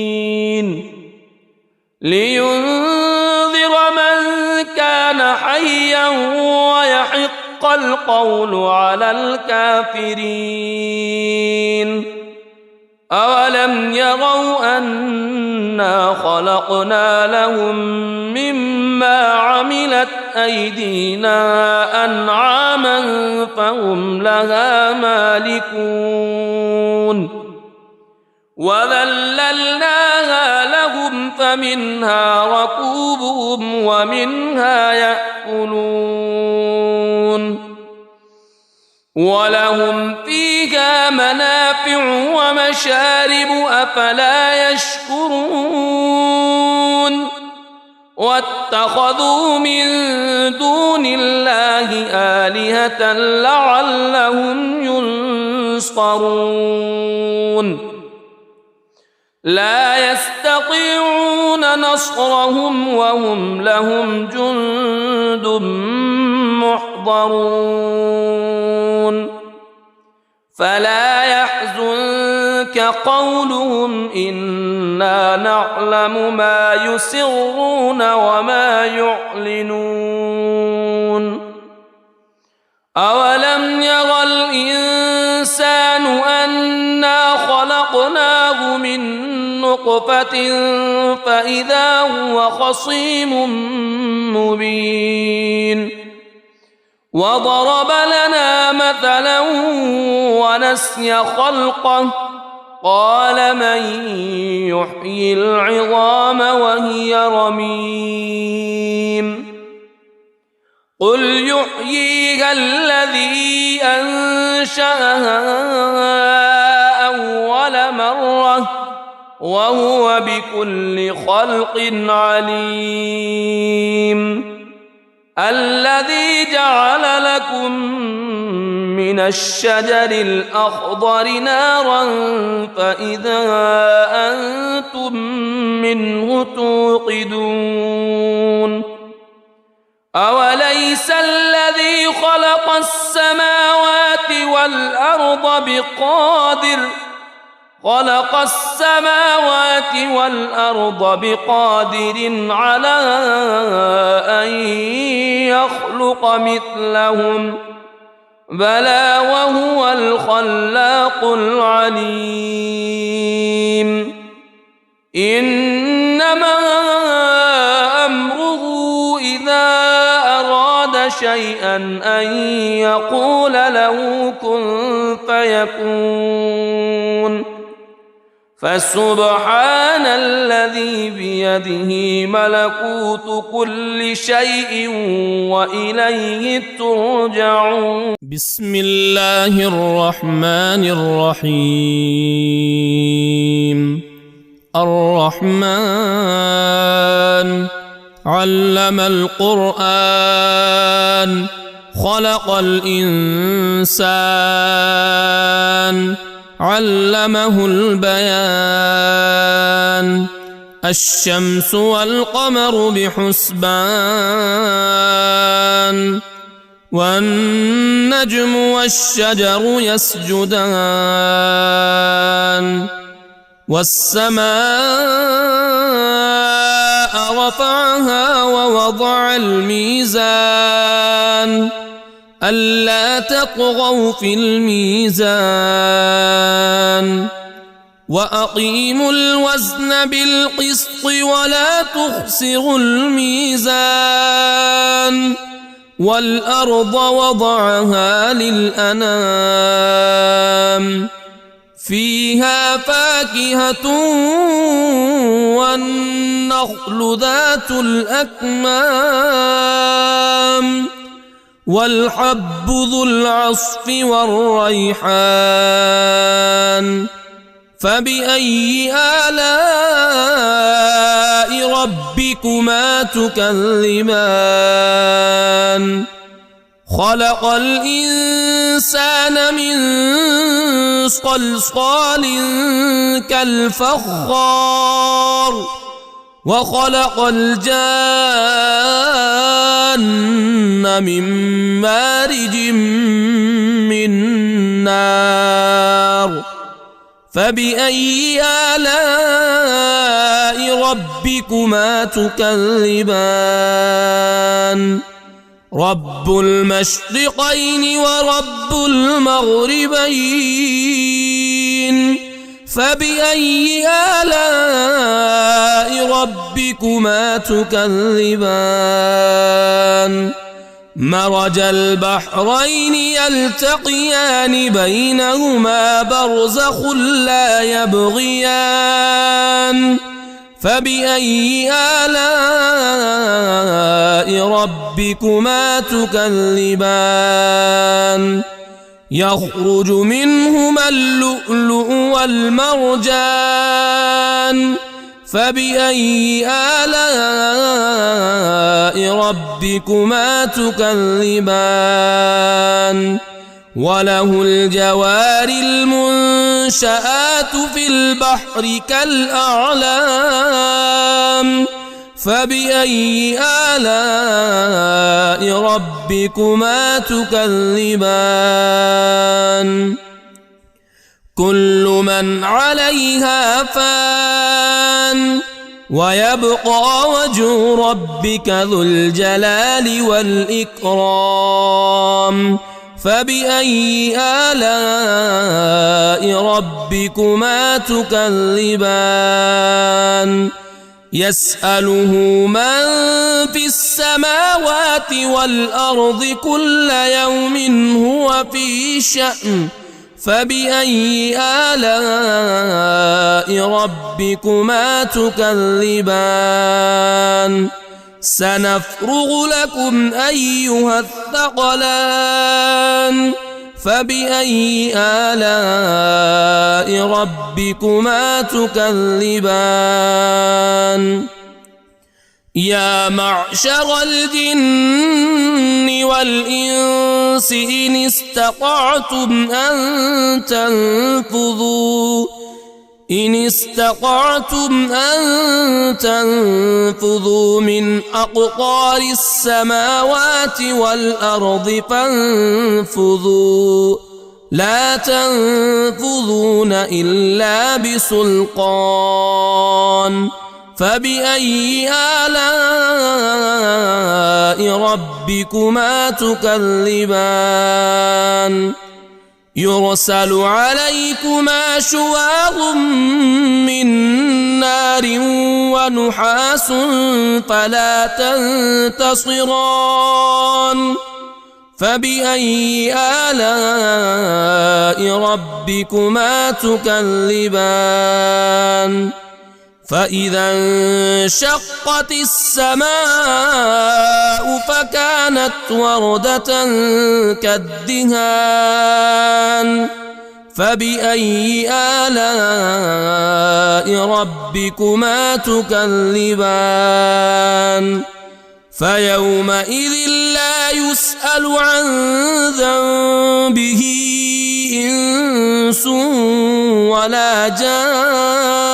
Speaker 1: لينذر من كان حيا ويحق القول على الكافرين أولم يروا أنا خلقنا لهم مما عملت أيدينا أنعاما فهم لها مالكون وذللناها لهم فمنها ركوبهم ومنها يأكلون ولهم فيها منافع ومشارب أفلا يشكرون واتخذوا من دون الله آلهة لعلهم ينصرون لا يستطيعون نصرهم وهم لهم جند محضرون فلا يحزنك قولهم إنا نعلم ما يسرون وما يعلنون أولم ير الإنسان أنا خلقناه من نطفة فإذا هو خصيم مبين وضرب لنا مثلا ونسي خلقه قال من يحيي العظام وهي رميم قل يحييها الذي أنشأها أول مرة وهو بكل خلق عليم الذي جعل لكم من الشجر الأخضر نارا فإذا أنتم منه توقدون أوليس أليس الذي خلق السماوات والأرض بقادر على أن يخلق مثلهم بلى وهو الخلاق العليم إنما أمره إذا أراد شيئا أن يقول له كن فيكون فسبحان الذي بيده ملكوت كل شيء وإليه ترجعون.
Speaker 2: بسم الله الرحمن الرحيم. الرحمن علم القرآن خلق الإنسان علمه البيان الشمس والقمر بحسبان والنجم والشجر يسجدان والسماء رفعها ووضع الميزان ألا تطغوا في الميزان وأقيموا الوزن بالقسط ولا تخسروا الميزان والأرض وضعها للأنام فيها فاكهة والنخل ذات الأكمام والحب ذو العصف والريحان فبأي آلاء ربكما تكذبان خلق الإنسان من صلصال كالفخار وخلق الجان من مارج من نار فبأي آلاء ربكما تكذبان رب المشرقين ورب المغربين فبأي آلاء ربكما تكذبان مرج البحرين يلتقيان بينهما برزخ لا يبغيان فبأي آلاء ربكما تكذبان يخرج منهما اللؤلؤ والمرجان فبأي آلاء ربكما تكذبان وله الجوار المنشآت في البحر كالأعلام فبأي آلاء ربكما تكذبان كل من عليها فان ويبقى وجه ربك ذو الجلال والإكرام فبأي آلاء ربكما تكذبان يسأله من في السماوات والأرض كل يوم هو في شأن فبأي آلاء ربكما تكذبان سنفرغ لكم أيها الثقلان فبأي آلاء ربكما تكذبان يا معشر الجن والإنس إن استطعتم أن إن استطعتم أن تنفذوا من أقطار السماوات والأرض فانفذوا لا تنفذون إلا بسلطان فبأي آلاء ربكما تكذبان يرسل عليكما شواظ من نار ونحاس فلا تنتصران فبأي آلاء ربكما تكذبان فإذا انشقت السماء فكانت وردة كالدهان فبأي آلاء ربكما تكذبان فيومئذ لا يسأل عن ذنبه إنس ولا جان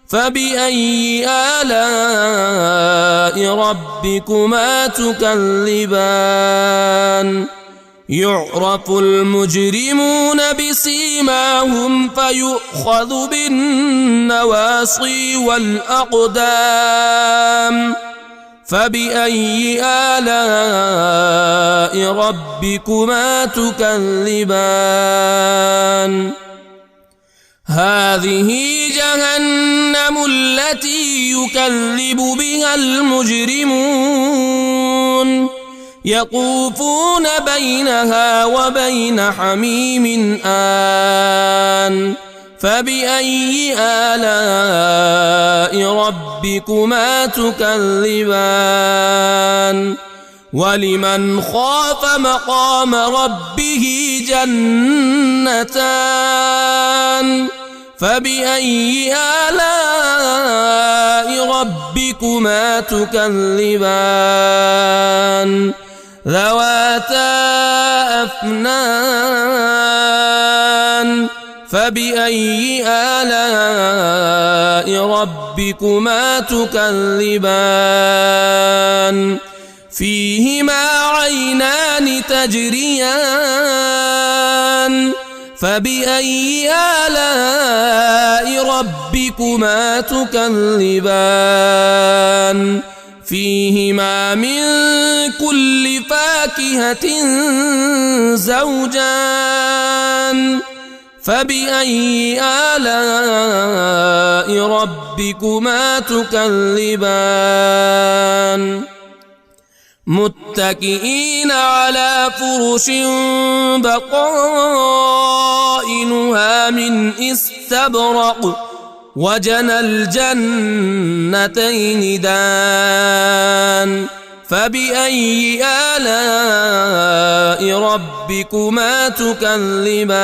Speaker 2: فبأي آلاء ربكما تكذبان يعرف المجرمون بسيماهم فيؤخذ بالنواصي والأقدام فبأي آلاء ربكما تكذبان هذه جهنم التي يكذب بها المجرمون يطوفون بينها وبين حميم آن فبأي آلاء ربكما تكذبان ولمن خاف مقام ربه جنتان فبأي آلاء ربكما تكذبان ذواتا أفنان فبأي آلاء ربكما تكذبان فيهما عينان تجريان فبأي آلاء ربكما تكذبان فيهما من كل فاكهة زوجان فبأي آلاء ربكما تكذبان متكئين على فرش بطائنها من استبرق وجنى الجنتين دان فبأي آلاء ربكما تكذبان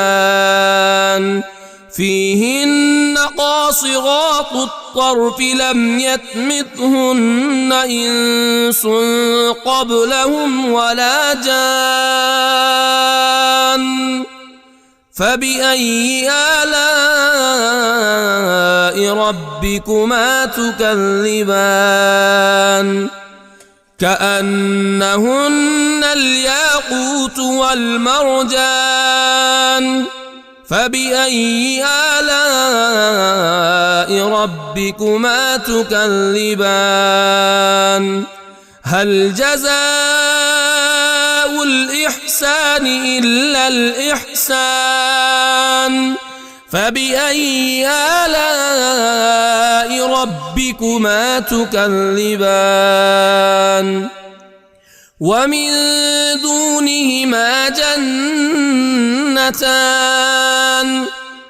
Speaker 2: فيهن قاصرات الطرف لم يطمثهن إنس قبلهم ولا جان فبأي آلاء ربكما تكذبان كأنهن الياقوت والمرجان فبأي آلاء ربكما تكذبان هل جزاء الإحسان إلا الإحسان فبأي آلاء ربكما تكذبان ومن دونهما جنتان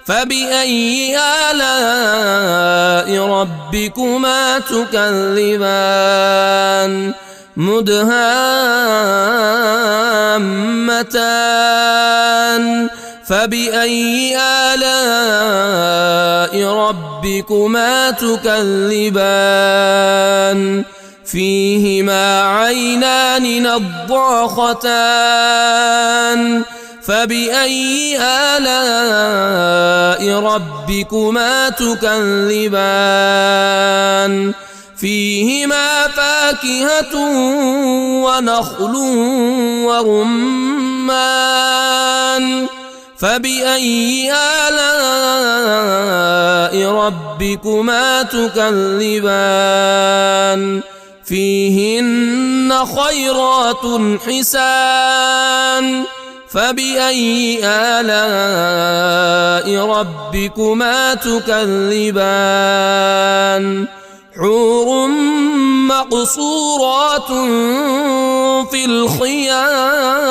Speaker 2: فبأي آلاء ربكما تكذبان مدهامتان فبأي آلاء ربكما تكذبان فيهما عينان نضاختان فبأي آلاء ربكما تكذبان فيهما فاكهة ونخل ورمان فبأي آلاء ربكما تكذبان فيهن خيرات حسان فبأي آلاء ربكما تكذبان حور مقصورات في الخيام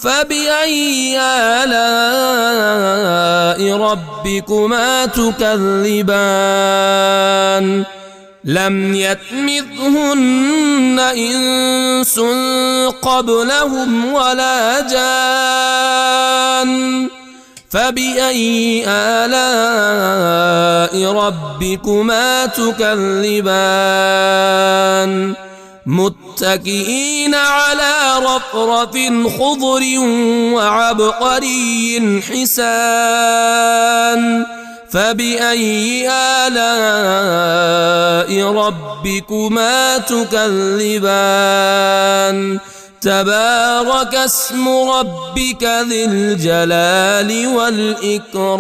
Speaker 2: فبأي آلاء ربكما تكذبان لم يطمثهن إنس قبلهم ولا جان فبأي آلاء ربكما تكذبان متكئين على رفرف خضر وعبقري حسان فبأي آلاء ربكما تكذبان تبارك اسم ربك ذي الجلال والإكرام